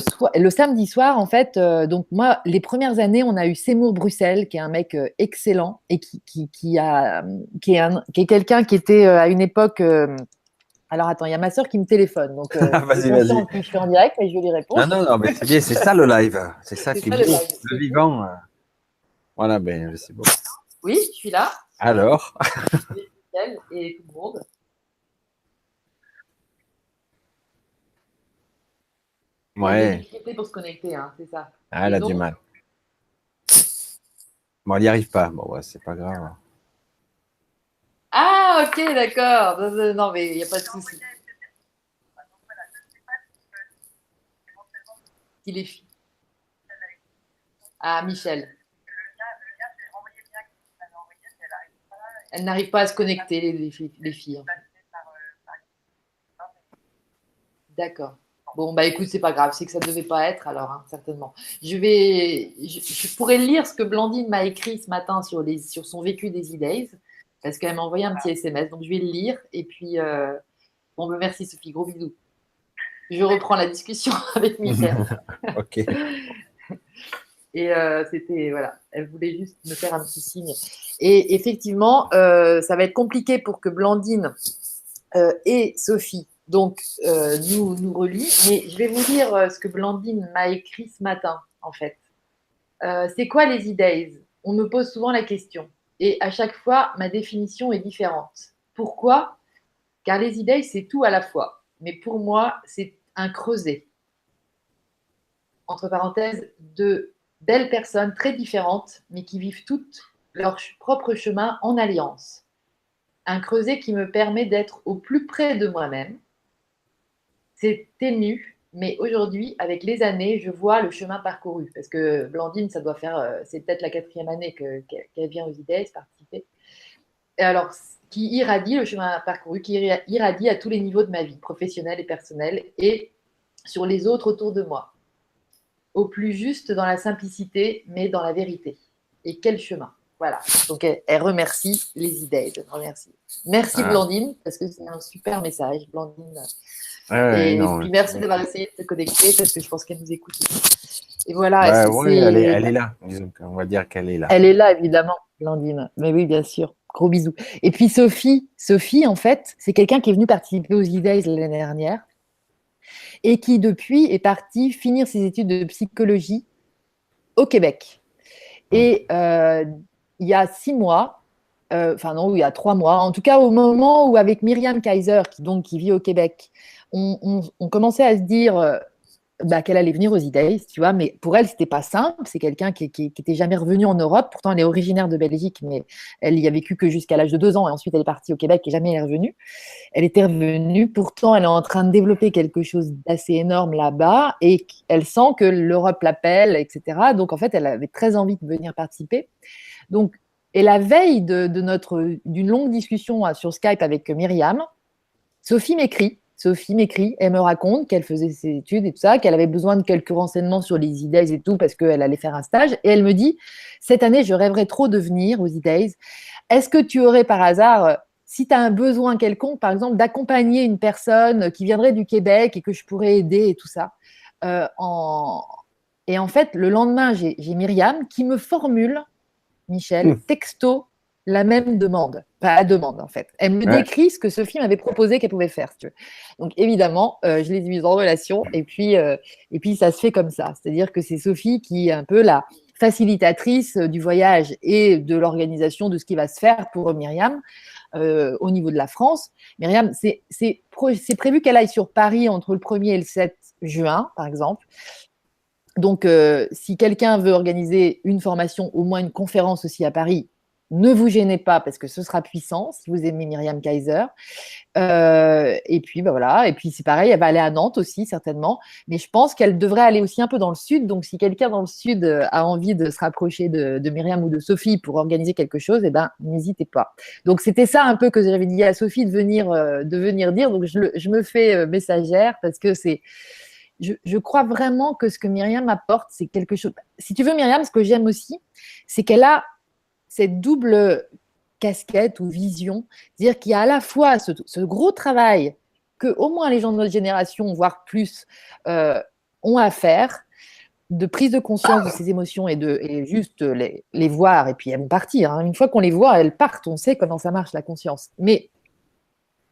samedi soir, en fait, donc moi, les premières années, on a eu Seymour Bruxelles, qui est un mec excellent et qui est quelqu'un qui était à une époque. Alors attends, il y a ma sœur qui me téléphone, donc vas-y. Je suis en direct, mais je vais lui répondre. Non, mais c'est bien, c'est ça le live, c'est ça qui est beau, le vivant. Voilà, ben c'est beau. Oui, je suis là. Alors. Et tout le monde. Ouais. Il y a des difficultés pour se connecter, hein, c'est ça. Elle a du mal. Bon, elle n'y arrive pas. Bon, ouais, c'est pas grave. Ah, ok, d'accord. Non, mais il n'y a pas de souci. Il est filles. Ah, Michel. Elle n'arrive pas à se connecter, les filles. D'accord. Bon, bah écoute, c'est pas grave, c'est que ça ne devait pas être alors, hein, certainement. Je pourrais lire ce que Blandine m'a écrit ce matin sur son vécu des E-Days, parce qu'elle m'a envoyé un petit SMS, donc je vais le lire. Et puis, bon, merci Sophie, gros bisous. Je reprends la discussion avec Michel. Ok. Et c'était, voilà, elle voulait juste me faire un petit signe. Et effectivement, ça va être compliqué pour que Blandine et Sophie donc nous relient. Mais je vais vous dire ce que Blandine m'a écrit ce matin, en fait. C'est quoi les E-Days? On me pose souvent la question. Et à chaque fois, ma définition est différente. Pourquoi? Car les E-Days, c'est tout à la fois. Mais pour moi, c'est un creuset. Entre parenthèses, de belles personnes très différentes, mais qui vivent toutes leur propre chemin en alliance. Un creuset qui me permet d'être au plus près de moi-même. C'est ténu, mais aujourd'hui, avec les années, je vois le chemin parcouru. Parce que Blandine, ça doit faire, c'est peut-être la 4e année qu'elle vient aux E-Days participer. Et alors, qui irradie le chemin parcouru, qui irradie à tous les niveaux de ma vie, professionnelle et personnelle, et sur les autres autour de moi. Au plus juste dans la simplicité, mais dans la vérité. Et quel chemin. Voilà. Donc, elle remercie les idées. Elle remercie. Merci Blandine, parce que c'est un super message, Blandine. Et puis merci d'avoir essayé de te connecter, parce que je pense qu'elle nous écoute aussi. Et voilà. Elle est là. On va dire qu'elle est là. Elle est là, évidemment, Blandine. Mais oui, bien sûr. Gros bisous. Et puis Sophie, en fait, c'est quelqu'un qui est venu participer aux E-Days l'année dernière et qui, depuis, est parti finir ses études de psychologie au Québec. Et il y a 6 mois, il y a 3 mois, en tout cas au moment où, avec Myriam Kaiser, qui vit au Québec, on commençait à se dire qu'elle allait venir aux E-Days, tu vois, mais pour elle, c'était pas simple. C'est quelqu'un qui était jamais revenu en Europe. Pourtant, elle est originaire de Belgique, mais elle y a vécu que jusqu'à l'âge de 2 ans. Et ensuite, elle est partie au Québec et jamais elle est revenue. Elle était revenue. Pourtant, elle est en train de développer quelque chose d'assez énorme là-bas et elle sent que l'Europe l'appelle, etc. Donc, en fait, elle avait très envie de venir participer. Donc, et la veille d'une longue discussion sur Skype avec Myriam, Sophie m'écrit, elle me raconte qu'elle faisait ses études et tout ça, qu'elle avait besoin de quelques renseignements sur les E-Days et tout, parce qu'elle allait faire un stage. Et elle me dit, cette année, je rêverais trop de venir aux E-Days. Est-ce que tu aurais par hasard, si tu as un besoin quelconque, par exemple, d'accompagner une personne qui viendrait du Québec et que je pourrais aider et tout ça Et en fait, le lendemain, j'ai Myriam qui me formule, Michel, texto, la même demande. Pas la demande, en fait. Elle me décrit ce que Sophie m'avait proposé qu'elle pouvait faire, si tu veux. Donc, évidemment, je les ai mises en relation et puis ça se fait comme ça. C'est-à-dire que c'est Sophie qui est un peu la facilitatrice du voyage et de l'organisation de ce qui va se faire pour Myriam au niveau de la France. Myriam, c'est prévu qu'elle aille sur Paris entre le 1er et le 7 juin, par exemple. Donc, si quelqu'un veut organiser une formation, au moins une conférence aussi à Paris, ne vous gênez pas parce que ce sera puissant si vous aimez Myriam Kaiser. Et puis, voilà. Et puis, c'est pareil, elle va aller à Nantes aussi, certainement. Mais je pense qu'elle devrait aller aussi un peu dans le sud. Donc, si quelqu'un dans le sud a envie de se rapprocher de Myriam ou de Sophie pour organiser quelque chose, n'hésitez pas. Donc, c'était ça un peu que j'avais dit à Sophie de venir dire. Donc, je me fais messagère parce que c'est... Je crois vraiment que ce que Myriam apporte, c'est quelque chose... Si tu veux, Myriam, ce que j'aime aussi, c'est qu'elle a cette double casquette ou vision, c'est-à-dire qu'il y a à la fois ce gros travail que au moins les gens de notre génération, voire plus, ont à faire, de prise de conscience de ces émotions et juste les voir, et puis elles vont partir. Hein. Une fois qu'on les voit, elles partent, on sait comment ça marche, la conscience. Mais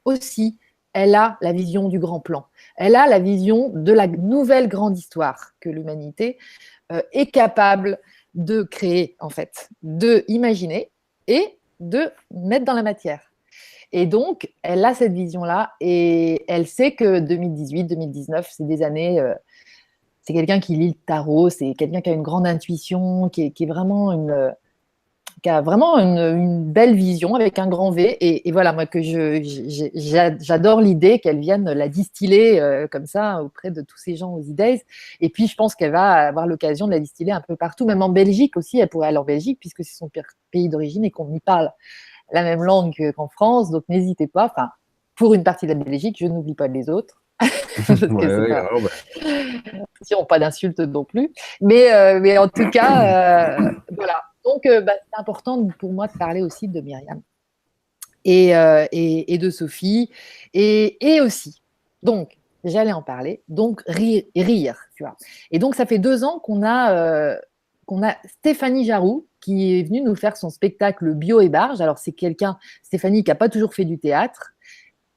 aussi, elle a la vision du grand plan. Elle a la vision de la nouvelle grande histoire que l'humanité est capable de créer, en fait, de imaginer et de mettre dans la matière. Et donc, elle a cette vision-là et elle sait que 2018, 2019, c'est des années... c'est quelqu'un qui lit le tarot, c'est quelqu'un qui a une grande intuition, qui est vraiment qui a vraiment une belle vision avec un grand V. Et voilà, moi, que j'adore l'idée qu'elle vienne la distiller comme ça auprès de tous ces gens aux E-Days. Et puis, je pense qu'elle va avoir l'occasion de la distiller un peu partout, même en Belgique aussi. Elle pourrait aller en Belgique puisque c'est son pays d'origine et qu'on y parle la même langue qu'en France. Donc, n'hésitez pas. Enfin, pour une partie de la Belgique, je n'oublie pas les autres. Pas d'insultes non plus. Mais en tout cas, voilà. Donc, c'est important pour moi de parler aussi de Myriam et de Sophie et aussi. Donc, j'allais en parler. Donc, rire, tu vois. Et donc, ça fait 2 ans qu'on a Stéphanie Jaroux qui est venue nous faire son spectacle Bio et Barge. Alors, c'est Stéphanie, qui n'a pas toujours fait du théâtre.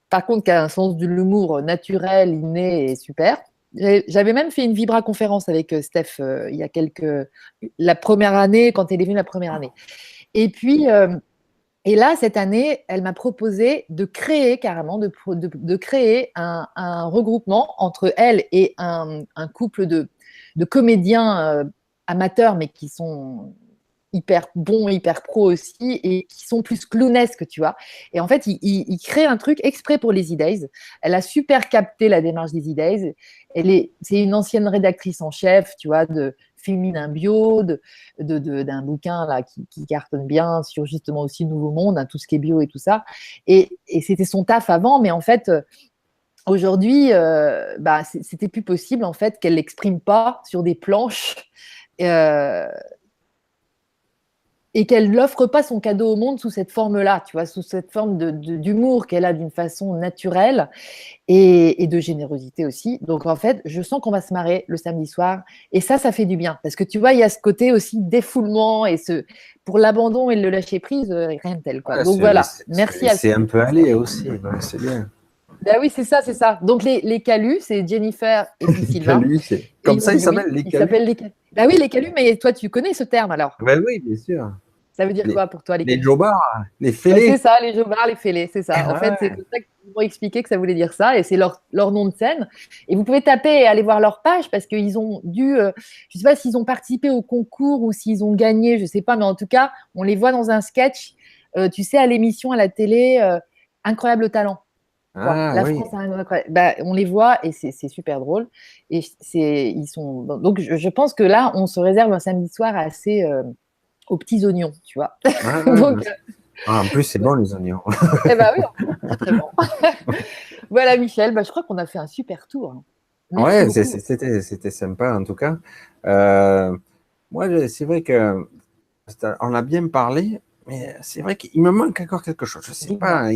Par contre, qui a un sens de l'humour naturel, inné et super. J'avais même fait une vibra-conférence avec Steph il y a la première année, quand elle est venue la première année. Et puis, et là, cette année, elle m'a proposé de créer carrément, de créer un regroupement entre elle et un couple de comédiens amateurs, mais qui sont hyper bons, hyper pros aussi, et qui sont plus clownesques, tu vois. Et en fait, il crée un truc exprès pour les E-Days. Elle a super capté la démarche des E-Days. C'est une ancienne rédactrice en chef, tu vois, de féminin bio, d'un bouquin là, qui cartonne bien sur justement aussi le Nouveau Monde, hein, tout ce qui est bio et tout ça. Et c'était son taf avant, mais en fait, aujourd'hui, c'était plus possible en fait qu'elle l'exprime pas sur des planches. Et qu'elle n'offre pas son cadeau au monde sous cette forme-là, tu vois, sous cette forme d'humour qu'elle a d'une façon naturelle et de générosité aussi. Donc, en fait, je sens qu'on va se marrer le samedi soir et ça fait du bien. Parce que tu vois, il y a ce côté aussi défoulement et pour l'abandon et le lâcher-prise, rien de tel, quoi. Ouais, donc, voilà. Merci à c'est un peu aller aussi, c'est bien. Ben oui, c'est ça, c'est ça. Donc, les Calus, c'est Jennifer et puis Sylvain. Comme ça, ils s'appellent les Calus. Ben oui, les Calus, mais toi, tu connais ce terme alors? Ben oui, bien sûr. Ça veut dire quoi pour toi, les Calus? Calus? Les jobards, les fêlés. C'est ça, les jobards, les fêlés, c'est ça. En fait, c'est comme ça qu'ils m'ont expliqué que ça voulait dire ça, et c'est leur nom de scène. Et vous pouvez taper et aller voir leur page, parce qu'ils ont dû, je ne sais pas s'ils ont participé au concours ou s'ils ont gagné, je ne sais pas, mais en tout cas, on les voit dans un sketch, tu sais, à l'émission, à la télé, Incroyable Talent. La France a un incroyable. On les voit et c'est super drôle. Et ils sont. Donc, je pense que là, on se réserve un samedi soir assez aux petits oignons, tu vois. Donc, en plus, c'est bon, les oignons. Eh ben oui, très, très bon. Voilà, Michel, je crois qu'on a fait un super tour. Ouais, c'était sympa, en tout cas. Moi, c'est vrai que on a bien parlé, mais c'est vrai qu'il me manque encore quelque chose. Je sais pas,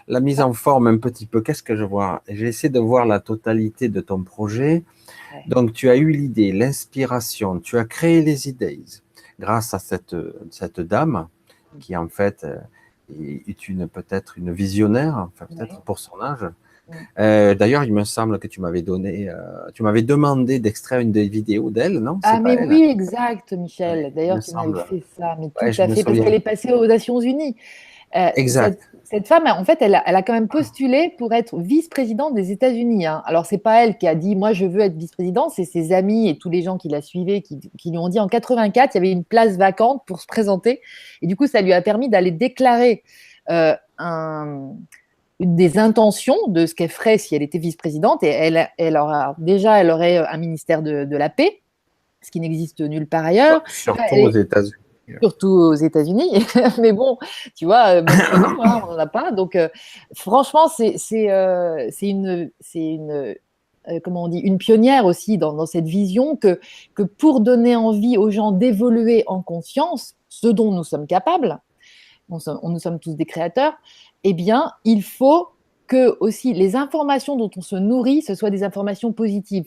la mise en forme un petit peu. Qu'est-ce que je vois? J'ai essayé de voir la totalité de ton projet. Ouais. Donc, tu as eu l'idée, l'inspiration, tu as créé les idées grâce à cette dame qui, en fait, est peut-être une visionnaire, enfin, peut-être pour son âge. D'ailleurs, il me semble que tu m'avais demandé d'extraire une des vidéos d'elle, non? Ah, mais oui, exact, Michel. Ouais, d'ailleurs, tu m'avais fait ça, mais tout à fait, parce qu'elle est passée aux Nations Unies. Exact. Cette femme, en fait, elle a quand même postulé pour être vice-présidente des États-Unis. Hein. Alors, c'est pas elle qui a dit, moi, je veux être vice-présidente, c'est ses amis et tous les gens qui la suivaient qui lui ont dit en 84, il y avait une place vacante pour se présenter. Et du coup, ça lui a permis d'aller déclarer des intentions de ce qu'elle ferait si elle était vice-présidente. Et elle aurait un ministère de la paix, ce qui n'existe nulle part ailleurs. Surtout aux États-Unis. Surtout aux États-Unis, mais bon, tu vois, même chez nous, hein, on n'en a pas. Donc, franchement, c'est une comment on dit, une pionnière aussi dans cette vision que pour donner envie aux gens d'évoluer en conscience, ce dont nous sommes capables, nous sommes tous des créateurs, eh bien, il faut que aussi les informations dont on se nourrit, ce soient des informations positives.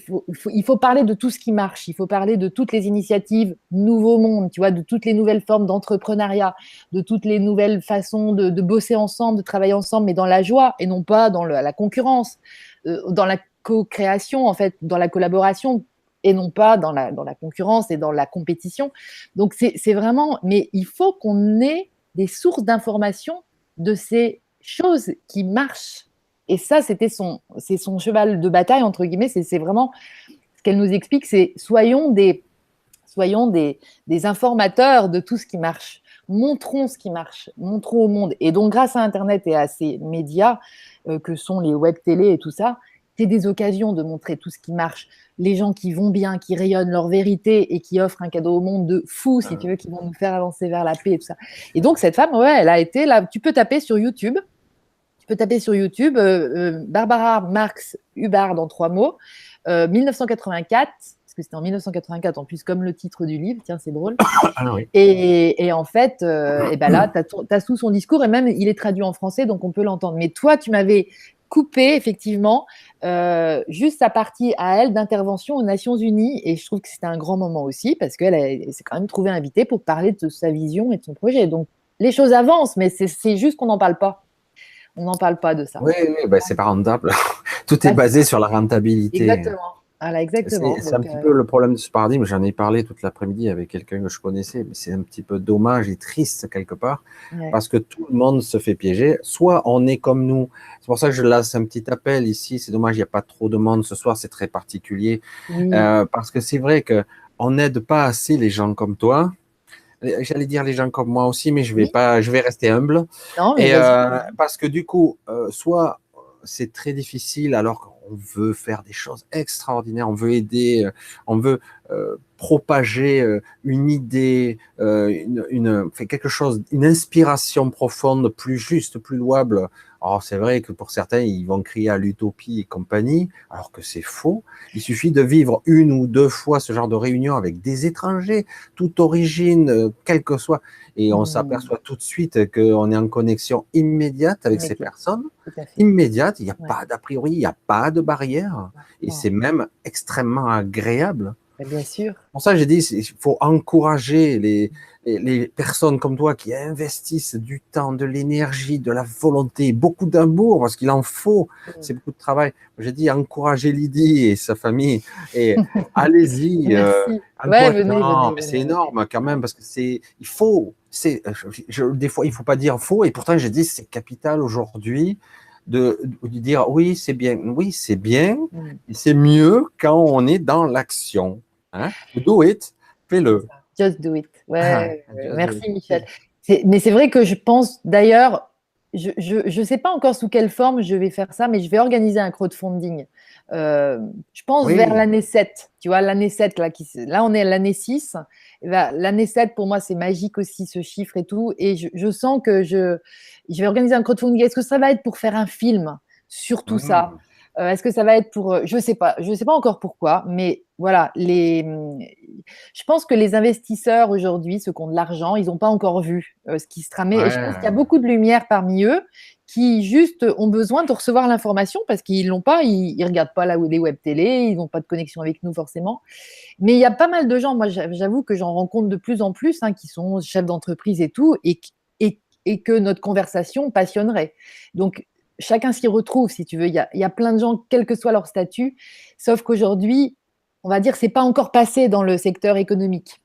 Il faut parler de tout ce qui marche, il faut parler de toutes les initiatives Nouveau Monde, tu vois, de toutes les nouvelles formes d'entrepreneuriat, de toutes les nouvelles façons de bosser ensemble, de travailler ensemble, mais dans la joie et non pas dans la concurrence, dans la co-création, en fait, dans la collaboration et non pas dans la concurrence et dans la compétition. Donc, c'est vraiment… Mais il faut qu'on ait des sources d'informations de ces choses qui marchent. Et ça, c'est son cheval de bataille, entre guillemets. C'est vraiment ce qu'elle nous explique, c'est soyons des informateurs de tout ce qui marche. Montrons ce qui marche, montrons au monde. Et donc, grâce à Internet et à ces médias que sont les web télé et tout ça, c'est des occasions de montrer tout ce qui marche. Les gens qui vont bien, qui rayonnent leur vérité et qui offrent un cadeau au monde de fou, si tu veux, qui vont nous faire avancer vers la paix et tout ça. Et donc, cette femme, elle a été là. Tu peux taper sur YouTube. Barbara Marx Hubbard en 3 mots, 1984, parce que c'était en 1984 en plus, comme le titre du livre, tiens, c'est drôle. Ah, oui. Et en fait, là, tu as tout son discours, et même il est traduit en français, donc on peut l'entendre. Mais toi, tu m'avais coupé, effectivement, juste sa partie à elle d'intervention aux Nations Unies, et je trouve que c'était un grand moment aussi, parce qu'elle s'est quand même trouvée invitée pour parler de sa vision et de son projet. Donc, les choses avancent, mais c'est juste qu'on n'en parle pas. On n'en parle pas de ça. Oui, c'est pas rentable. Tout est basé sur la rentabilité. Exactement. Voilà, exactement. C'est un petit peu le problème de ce paradigme. J'en ai parlé toute l'après-midi avec quelqu'un que je connaissais, mais c'est un petit peu dommage et triste quelque part, parce que tout le monde se fait piéger. Soit on est comme nous. C'est pour ça que je lance un petit appel ici. C'est dommage, il n'y a pas trop de monde ce soir. C'est très particulier. Oui. Parce que c'est vrai qu'on n'aide pas assez les gens comme toi. J'allais dire les gens comme moi aussi, mais je vais rester humble. Non, mais parce que du coup, soit c'est très difficile alors qu'on veut faire des choses extraordinaires, on veut aider, on veut propager une idée, fait quelque chose, une inspiration profonde, plus juste, plus louable. Alors c'est vrai que pour certains, ils vont crier à l'utopie et compagnie, alors que c'est faux. Il suffit de vivre une ou deux fois ce genre de réunion avec des étrangers, toute origine, quelle que soit, et on s'aperçoit tout de suite qu'on est en connexion immédiate avec ces personnes. Immédiate, il n'y a pas d'a priori, il n'y a pas de barrière, et c'est même extrêmement agréable. Bien sûr. Pour ça, j'ai dit, il faut encourager les personnes comme toi qui investissent du temps, de l'énergie, de la volonté, beaucoup d'amour, parce qu'il en faut, c'est beaucoup de travail. J'ai dit, encourager Lydie et sa famille, et allez-y. Venez. C'est énorme quand même, parce que il faut, des fois, il faut pas dire faux, et pourtant, j'ai dit, c'est capital aujourd'hui de dire oui, c'est bien, et c'est mieux quand on est dans l'action. Hein? Do it, fais-le. Just do it. Ouais, merci Michel. Mais c'est vrai que je pense d'ailleurs, je ne sais pas encore sous quelle forme je vais faire ça, mais je vais organiser un crowdfunding. Je pense vers l'année 7. Tu vois, l'année 7, là on est à l'année 6. L'année 7, pour moi, c'est magique aussi, ce chiffre et tout. Et je sens que je vais organiser un crowdfunding. Est-ce que ça va être pour faire un film sur tout ça? Est-ce que ça va être pour… je sais pas encore pourquoi, mais voilà, je pense que les investisseurs aujourd'hui, ceux qui ont de l'argent, ils n'ont pas encore vu ce qui se tramait. Et je pense qu'il y a beaucoup de lumière parmi eux qui juste ont besoin de recevoir l'information parce qu'ils l'ont pas, ils regardent pas les web télé, ils n'ont pas de connexion avec nous forcément. Mais il y a pas mal de gens, moi j'avoue que j'en rencontre de plus en plus, qui sont chefs d'entreprise et tout, et que notre conversation passionnerait. Donc, chacun s'y retrouve, si tu veux. Il y a plein de gens, quel que soit leur statut, sauf qu'aujourd'hui, on va dire, c'est pas encore passé dans le secteur économique.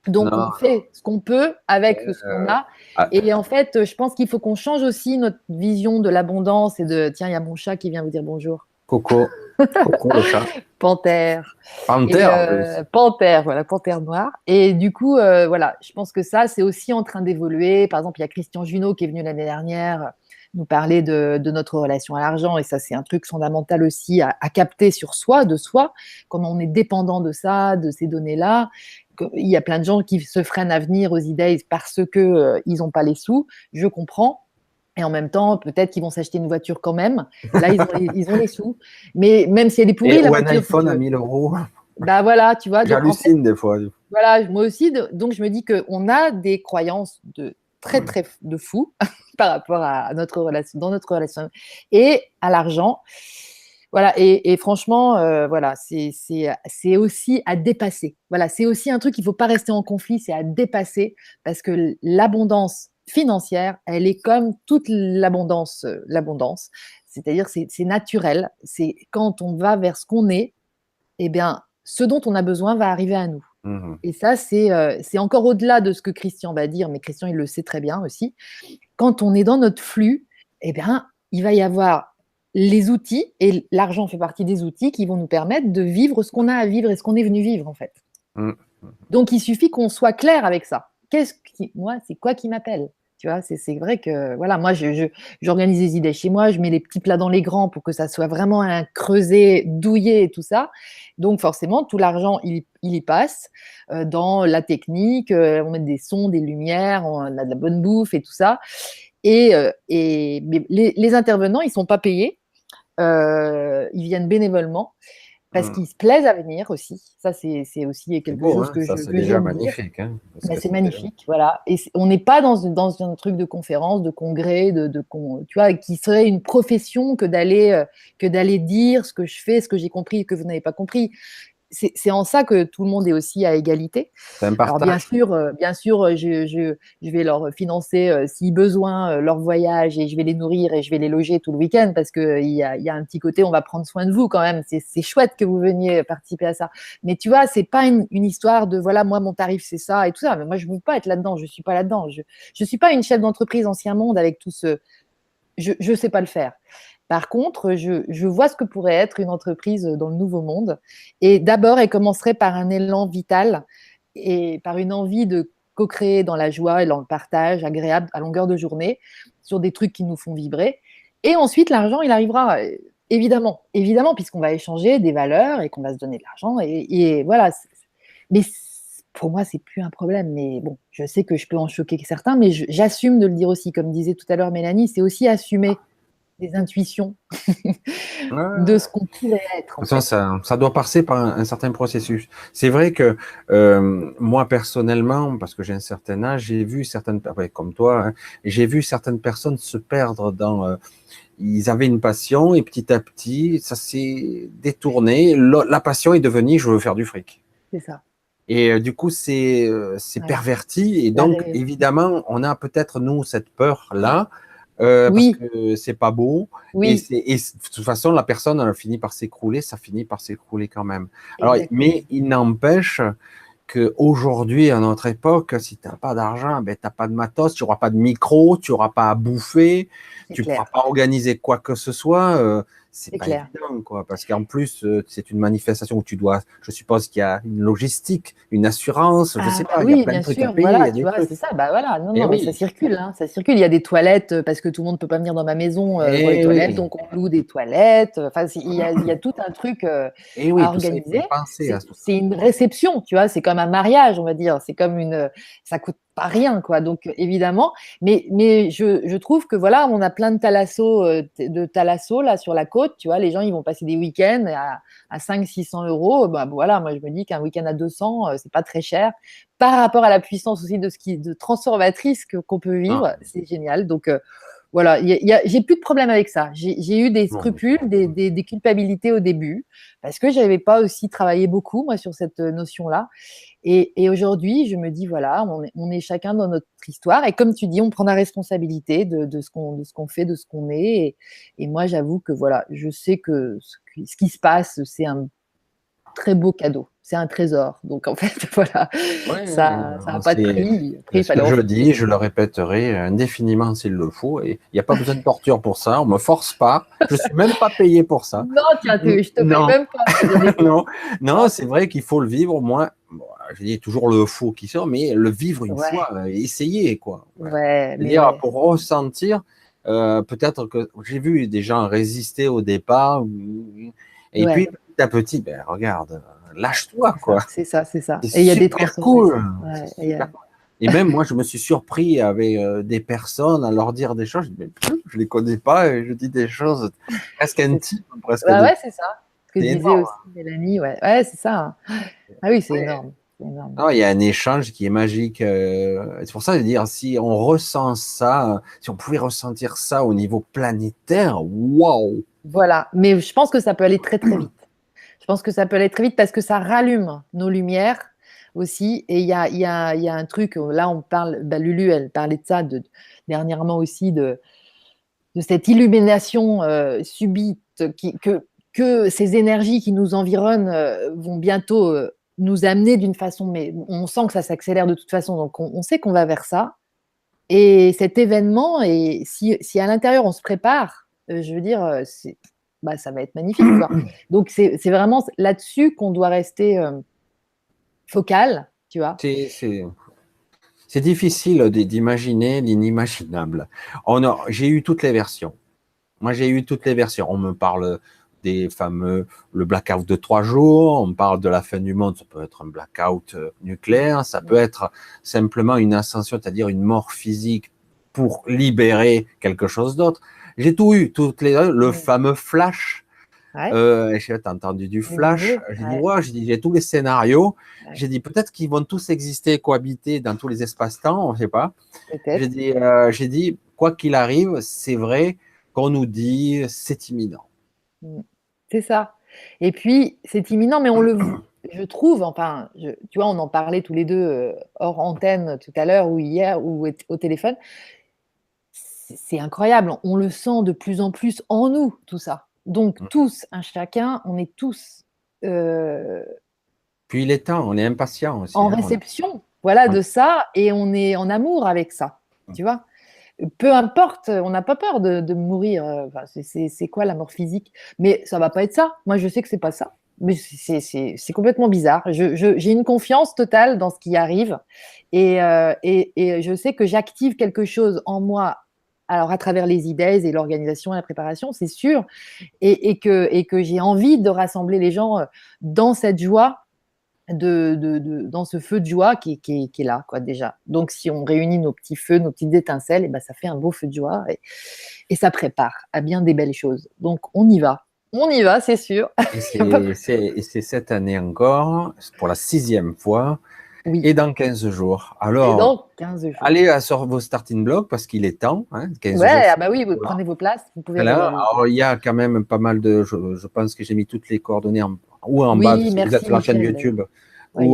Donc, on fait ce qu'on peut avec ce qu'on a. Et en fait, je pense qu'il faut qu'on change aussi notre vision de l'abondance et de… Tiens, il y a mon chat qui vient vous dire bonjour. Coco le chat. Panthère. Panthère, voilà, panthère noire. Et du coup, voilà, je pense que ça, c'est aussi en train d'évoluer. Par exemple, il y a Christian Junot qui est venu l'année dernière nous parler de notre relation à l'argent. Et ça, c'est un truc fondamental aussi à capter sur soi, de soi, comment on est dépendant de ça, de ces données-là. Il y a plein de gens qui se freinent à venir aux idées parce qu'ils n'ont pas les sous. Je comprends. Et en même temps, peut-être qu'ils vont s'acheter une voiture quand même. Là, ils ont les sous. Mais même si elle est pourrie, la ou voiture… un iPhone à 1000 €. Bah voilà, tu vois. J'hallucine des fois. Voilà, moi aussi. Donc, je me dis qu'on a des croyances très de fous par rapport à notre relation, dans notre relation et à l'argent. Voilà, et franchement, voilà, c'est aussi à dépasser. Voilà, c'est aussi un truc qu'il ne faut pas rester en conflit, c'est à dépasser parce que l'abondance financière, elle est comme toute l'abondance, c'est-à-dire c'est naturel. C'est quand on va vers ce qu'on est, eh bien, ce dont on a besoin va arriver à nous. Et ça, c'est encore au-delà de ce que Christian va dire, mais Christian, il le sait très bien aussi. Quand on est dans notre flux, eh bien, il va y avoir les outils, et l'argent fait partie des outils qui vont nous permettre de vivre ce qu'on a à vivre et ce qu'on est venu vivre, en fait. Donc, il suffit qu'on soit clair avec ça. Moi, c'est quoi qui m'appelle? Tu vois, c'est vrai que, voilà, moi, j'organise des idées chez moi, je mets les petits plats dans les grands pour que ça soit vraiment un creuset, douillé et tout ça. Donc, forcément, tout l'argent, il y passe dans la technique, on met des sons, des lumières, on a de la bonne bouffe et tout ça. Mais les intervenants, ils ne sont pas payés, ils viennent bénévolement. Parce qu'ils se plaisent à venir aussi. Ça, c'est aussi quelque chose que c'est déjà magnifique. C'est magnifique, voilà. Et on n'est pas dans un truc de conférence, de congrès, tu vois, qui serait une profession que d'aller dire ce que je fais, ce que j'ai compris et que vous n'avez pas compris. C'est en ça que tout le monde est aussi à égalité. Alors bien sûr, je vais leur financer, si besoin, leur voyage et je vais les nourrir et je vais les loger tout le week-end parce qu'il y a un petit côté, on va prendre soin de vous quand même. C'est chouette que vous veniez participer à ça. Mais tu vois, c'est pas une histoire de voilà, moi, mon tarif, c'est ça et tout ça. Mais moi, je ne veux pas être là-dedans. Je ne suis pas là-dedans. Je suis pas une chef d'entreprise ancien monde avec tout ce… Je ne sais pas le faire. Par contre, je vois ce que pourrait être une entreprise dans le nouveau monde. Et d'abord, elle commencerait par un élan vital et par une envie de co-créer dans la joie et dans le partage agréable à longueur de journée sur des trucs qui nous font vibrer. Et ensuite, l'argent, il arrivera, évidemment, évidemment, puisqu'on va échanger des valeurs et qu'on va se donner de l'argent. Et voilà. Mais pour moi, c'est plus un problème. Mais bon, je sais que je peux en choquer certains, mais j'assume de le dire aussi. Comme disait tout à l'heure Mélanie, c'est aussi assumer des intuitions de ce qu'on pourrait être. En fait. Ça doit passer par un certain processus. C'est vrai que moi personnellement, parce que j'ai un certain âge, j'ai vu certaines, ouais, comme toi, hein, j'ai vu certaines personnes se perdre dans. Ils avaient une passion et petit à petit, ça s'est détourné. La passion est devenue, je veux faire du fric. C'est ça. Et du coup, c'est perverti. Et donc, évidemment, on a peut-être, nous, cette peur-là, oui. parce que c'est pas beau. Oui. Et de toute façon, la personne, elle finit par s'écrouler, ça finit par s'écrouler quand même. Alors, mais il n'empêche qu'aujourd'hui, à notre époque, si tu n'as pas d'argent, ben, tu n'as pas de matos, tu n'auras pas de micro, tu n'auras pas à bouffer, tu ne pourras pas organiser quoi que ce soit. C'est pas évident, quoi, parce qu'en plus, c'est une manifestation où tu dois, je suppose qu'il y a une logistique, une assurance, je sais pas, il y a plein de trucs à payer. Voilà, tu vois, c'est ça, bah voilà, non, mais ça circule, hein, ça circule. Il y a des toilettes parce que tout le monde ne peut pas venir dans ma maison pour les toilettes, donc on loue des toilettes. Enfin, il y a tout un truc à organiser. C'est une réception, tu vois, c'est comme un mariage, on va dire. C'est comme ça coûte pas rien, quoi. Donc évidemment, mais je trouve que voilà, on a plein de thalassos là sur la côte, tu vois, les gens ils vont passer des week-ends à 500-600 euros. Bah voilà, moi je me dis qu'un week-end à 200, c'est pas très cher par rapport à la puissance aussi de transformatrice qu'on peut vivre. C'est génial. Donc voilà, j'ai plus de problème avec ça. J'ai eu des scrupules, des culpabilités au début parce que j'avais pas aussi travaillé beaucoup moi sur cette notion-là. Et aujourd'hui, je me dis, voilà, on est chacun dans notre histoire. Et comme tu dis, on prend la responsabilité de ce qu'on fait, de ce qu'on est. Et moi, j'avoue que voilà, je sais que ce qui se passe, c'est un très beau cadeau. C'est un trésor. Donc, en fait, voilà, ça n'a pas de prix. Après, ce que je dis, je le répéterai indéfiniment s'il le faut. Et il n'y a pas besoin de torture pour ça. On ne me force pas. Je ne suis même pas payé pour ça. Non, tiens, je te paye même pas. Non, c'est vrai qu'il faut le vivre. Moi, je dis toujours le faux qui sort, mais le vivre une fois, essayer, quoi. C'est-à-dire, pour ressentir, peut-être que j'ai vu des gens résister au départ. Et puis, petit à petit, ben, regarde, lâche-toi, quoi. C'est ça. Et il y a des trucs cool. Et même moi, je me suis surpris avec des personnes à leur dire des choses. Je dis, mais je les connais pas et je dis des choses presque intimes. Ouais, c'est ça. Ce que disait aussi Mélanie. Ouais, c'est ça. Ah oui, c'est énorme. Non, il y a un échange qui est magique. C'est pour ça de dire, si on ressent ça, si on pouvait ressentir ça au niveau planétaire, waouh! Voilà, mais je pense que ça peut aller très très vite. Je pense que ça peut aller très vite parce que ça rallume nos lumières aussi. Et il y a un truc, là on parle, Lulu, elle parlait de ça dernièrement aussi, de cette illumination subite, que ces énergies qui nous environnent vont bientôt nous amener d'une façon, mais on sent que ça s'accélère de toute façon, donc on sait qu'on va vers ça. Et cet événement, et si à l'intérieur on se prépare, je veux dire, ça va être magnifique, quoi. Donc c'est vraiment là-dessus qu'on doit rester focal, tu vois. C'est difficile d'imaginer l'inimaginable. J'ai eu toutes les versions. Moi, j'ai eu toutes les versions. On me parle des fameux, le blackout de 3 jours, on me parle de la fin du monde, ça peut être un blackout nucléaire, ça peut être simplement une ascension, c'est-à-dire une mort physique pour libérer quelque chose d'autre. J'ai tout eu, le fameux flash. J'ai entendu du flash. J'ai tous les scénarios. J'ai dit peut-être qu'ils vont tous exister, cohabiter dans tous les espaces-temps, on ne sait pas. J'ai dit quoi qu'il arrive, c'est vrai qu'on nous dit c'est imminent. C'est ça. Et puis c'est imminent, mais on le voit. Je trouve, enfin, tu vois, on en parlait tous les deux hors antenne tout à l'heure ou hier ou au téléphone. C'est incroyable. On le sent de plus en plus en nous, tout ça. Donc, tous, un chacun, on est tous. Puis il est temps, on est impatient aussi. En réception, voilà, de ça, et on est en amour avec ça, tu vois. Peu importe, on n'a pas peur de mourir. C'est quoi la mort physique? Mais ça va pas être ça. Moi, je sais que c'est pas ça. Mais c'est complètement bizarre. J'ai une confiance totale dans ce qui arrive, et je sais que j'active quelque chose en moi alors à travers les idées et l'organisation et la préparation, c'est sûr, et que j'ai envie de rassembler les gens dans cette joie, dans ce feu de joie qui est là, quoi, déjà. Donc, si on réunit nos petits feux, nos petites étincelles, et ben, ça fait un beau feu de joie et ça prépare à bien des belles choses. Donc, on y va. On y va, c'est sûr. Et c'est cette année encore, pour la 6e fois, Oui. et dans 15 jours. Et Alors, dans 15 jours. allez sur vos starting blocks parce qu'il est temps. 15 Ouais, jours. ah bah oui, vous prenez vos places, vous pouvez Voilà. regarder. Alors, il y a quand même pas mal de. Je pense que j'ai mis toutes les coordonnées en Oui, bas si vous merci, êtes sur la chaîne Michel. YouTube Oui.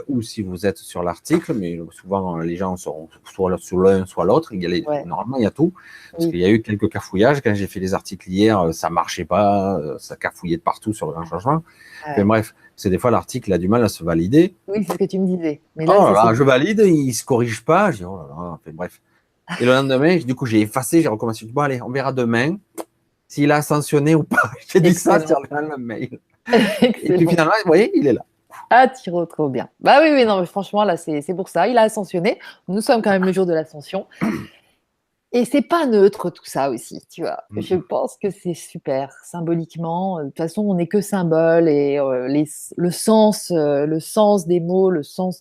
ou si vous êtes sur l'article, mais souvent les gens sont soit sur l'un, soit l'autre. Ouais. Normalement, il y a tout. Parce Oui. qu'il y a eu quelques cafouillages. Quand j'ai fait les articles hier, ça marchait pas, ça cafouillait de partout sur le grand changement. Ouais. Mais bref, c'est des fois l'article a du mal à se valider. Oui, c'est ce que tu me disais. Mais là, Oh ça, là là, c'est- je valide, il se corrige pas. Je dis, oh là là, enfin, bref. Et le lendemain, du coup, j'ai effacé, j'ai recommencé. Bon, allez, on verra demain s'il a ascensionné ou pas. J'ai dit ça Excellent. sur le mail. Et puis Excellent. finalement, vous voyez, il est là. Ah, Thiro, trop bien. Bah oui, oui, non, mais franchement, là, c'est pour ça. Il a ascensionné. Nous sommes quand même le jour de l'ascension. Et c'est pas neutre tout ça aussi, tu vois. Mhm. Je pense que c'est super symboliquement. De toute façon, on n'est que symbole et le sens des mots, le sens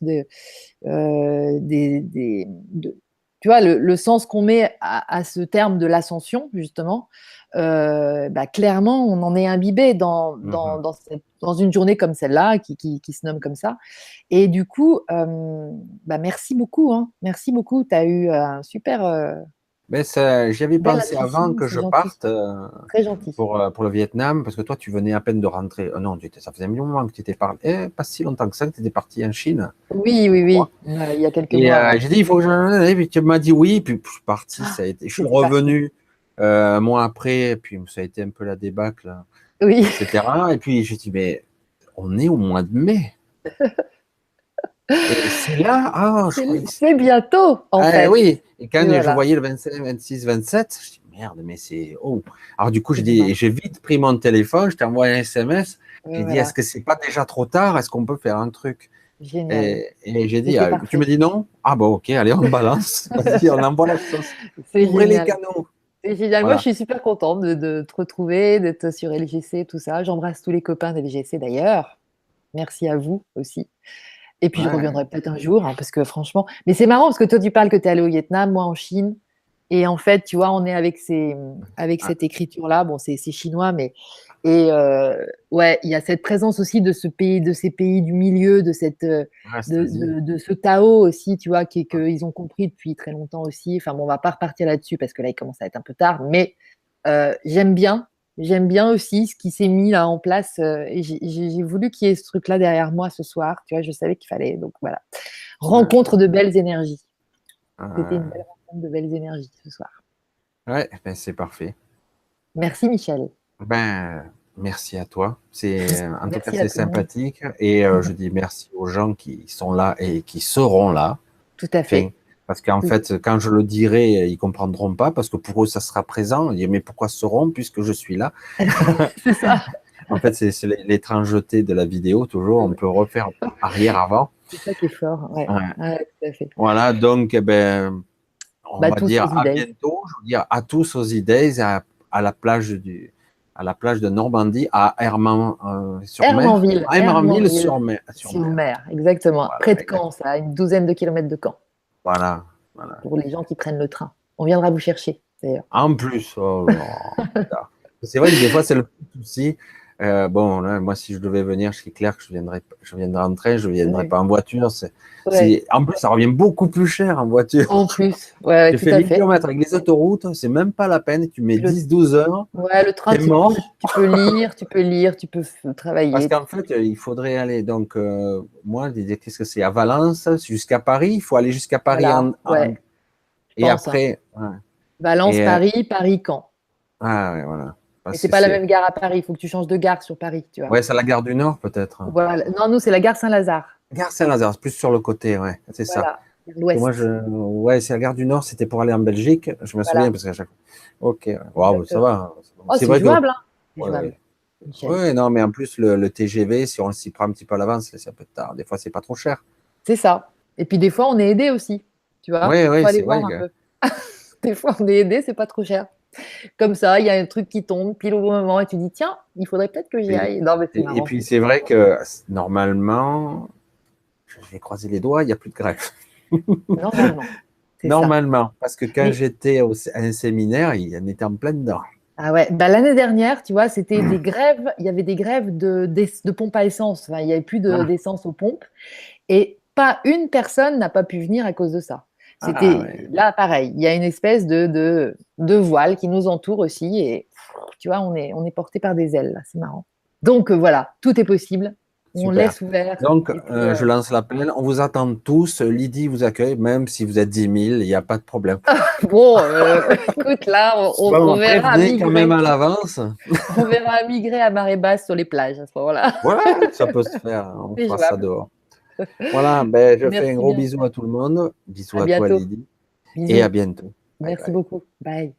tu vois, le sens qu'on met à ce terme de l'ascension, justement. Bah, clairement, on en est imbibé dans une journée comme celle-là, qui se nomme comme ça. Et du coup, bah, merci beaucoup. Hein. Merci beaucoup. Tu as eu un super Mais ça, j'y avais belle pensé avant intuition, que c'est je gentil. parte Très gentil. pour le Vietnam, parce que toi, tu venais à peine de rentrer. Non, ça faisait un moment que tu étais parti. Pas si longtemps que ça, que tu étais parti en Chine. Oui, oui, oui. Il y a quelques Et mois. Ouais. j'ai dit, il faut que je. Et puis tu m'as dit oui, puis je suis parti. Ça a été... Je suis c'était revenu un mois après, et puis ça a été un peu la débâcle, Oui, etc. Et puis j'ai dit, mais on est au mois de mai. Et c'est là, je croyais que c'est bientôt, en fait. oui, et quand Et je voilà. voyais le 25, 26, 27, je dis merde, mais c'est. Oh. Alors du coup, C'est dommage. j'ai vite pris mon téléphone, je t'ai envoyé un SMS, Et j'ai dit, voilà. est-ce que c'est pas déjà trop tard? Est-ce qu'on peut faire un truc? Génial. Et j'ai dit, C'était tu parfait. me dis non? Ah bon, ok, allez, on balance. Vas-y, on envoie la sauce. C'est Ouvrez les génial. canaux. C'est génial. Moi, Voilà. je suis super contente de te retrouver, d'être sur LGC, tout ça. J'embrasse tous les copains de LGC d'ailleurs. Merci à vous aussi. Et puis, je Ouais. reviendrai peut-être un jour, hein, parce que franchement. Mais c'est marrant, parce que toi, tu parles que tu es allé au Vietnam, moi en Chine. Et en fait, tu vois, on est avec cette écriture-là. Bon, c'est chinois, mais. Et ouais, il y a cette présence aussi de ces pays du milieu, de ce Tao aussi, tu vois, qu'ils ont compris depuis très longtemps aussi. Enfin, bon, on va pas repartir là-dessus parce que là, il commence à être un peu tard. Mais j'aime bien aussi ce qui s'est mis là en place. Et j'ai voulu qu'il y ait ce truc-là derrière moi ce soir. Tu vois, je savais qu'il fallait. Donc voilà. Rencontre de belles énergies. C'était une belle rencontre de belles énergies ce soir. Ouais, ben c'est parfait. Merci Michel. Ben, merci à toi. En tout cas, Merci à c'est tout le monde. sympathique. Et je dis merci aux gens qui sont là et qui seront là. Tout à fait. Enfin, parce qu'en fait, quand je le dirai, ils comprendront pas, parce que pour eux, ça sera présent. Ils disent, mais pourquoi seront puisque je suis là? C'est ça. En fait, c'est l'étrangeté de la vidéo, toujours. On peut refaire arrière-avant. C'est ça qui est fort. Ouais. Ouais. Ouais, tout à fait. Voilà, donc, eh ben, on va tous dire aux à idées. bientôt. Je veux dire à tous aux idées, à la plage de Normandie, à Hermanville. Hermanville-sur-Mer. Sur mer, exactement. Voilà, Près de Caen, ça, à une douzaine de kilomètres de Caen. Voilà. Pour les gens qui prennent le train. On viendra vous chercher, d'ailleurs. En plus, oh là, putain. C'est vrai que des fois, c'est le souci. Bon, là, moi, si je devais venir, c'est clair que je viendrais en train, je viendrais Ouais. pas en voiture. Ouais. En plus, ça revient beaucoup plus cher en voiture. En plus, ouais, Tu tout fais à 1000 fait. km avec les autoroutes, c'est même pas la peine. Tu mets 10-12 heures, Ouais, le train, t'es mort. tu peux lire, tu peux travailler. Parce qu'en fait, il faudrait aller. Donc, moi, je disais, qu'est-ce que c'est? À Valence, jusqu'à Paris. Il faut aller jusqu'à Paris Voilà, ouais, et pense, après. Valence, Et, Paris, Paris, Caen. ouais, voilà. Mais Parce c'est que pas la même gare à Paris, il faut que tu changes de gare sur Paris, tu vois. Ouais, c'est la gare du Nord, peut-être. Voilà. Non, nous, c'est la gare Saint-Lazare. Gare Saint-Lazare, c'est plus sur le côté, ouais, c'est ça. Voilà, vers l'ouest. Moi, ouais, c'est la gare du Nord, c'était pour aller en Belgique. Je me souviens parce qu'à chaque fois. Ok, wow, ça va. Oh, c'est vrai jouable, hein. C'est Ouais, jouable. ouais. Michel. Ouais, non, mais en plus, le TGV, si on s'y prend un petit peu à l'avance, c'est un peu tard. Des fois, c'est pas trop cher. C'est ça. Et puis des fois, on est aidé aussi, tu vois. Ouais, Faut aller c'est voir vrai. un peu. Des fois, on est aidé, c'est pas trop cher. Comme ça, il y a un truc qui tombe pile au bon moment et tu dis, tiens, il faudrait peut-être que j'y aille. Non, mais c'est Et marrant. puis, c'est vrai que normalement, je vais croiser les doigts, il n'y a plus de grève. Normalement. C'est ça. Normalement, parce que quand Mais- j'étais à un séminaire, il en était en plein dedans. Ah ouais, bah, l'année dernière, tu vois, c'était des grèves, il y avait des grèves de pompes à essence. Enfin, il n'y avait plus Ah. d'essence aux pompes. Et pas une personne n'a pas pu venir à cause de ça. C'était ouais. là, pareil, il y a une espèce de voile qui nous entoure aussi. Et tu vois, on est porté par des ailes, là, c'est marrant. Donc voilà, tout est possible. On Super. laisse ouvert. Donc, Et puis, je lance l'appel. On vous attend tous. Lydie vous accueille, même si vous êtes 10 000, il n'y a pas de problème. bon, écoute, là, on verra prévenez quand même à l'avance. On verra migrer à marée basse sur les plages à ce moment-là. Voilà, ça peut se faire. On C'est fera ça jouable. dehors. Voilà, ben, je Merci fais un gros bien. bisou à tout le monde. Bisous À à toi, bientôt. Lydie. Bisous. Et à bientôt. Bye Merci bye. beaucoup. Bye.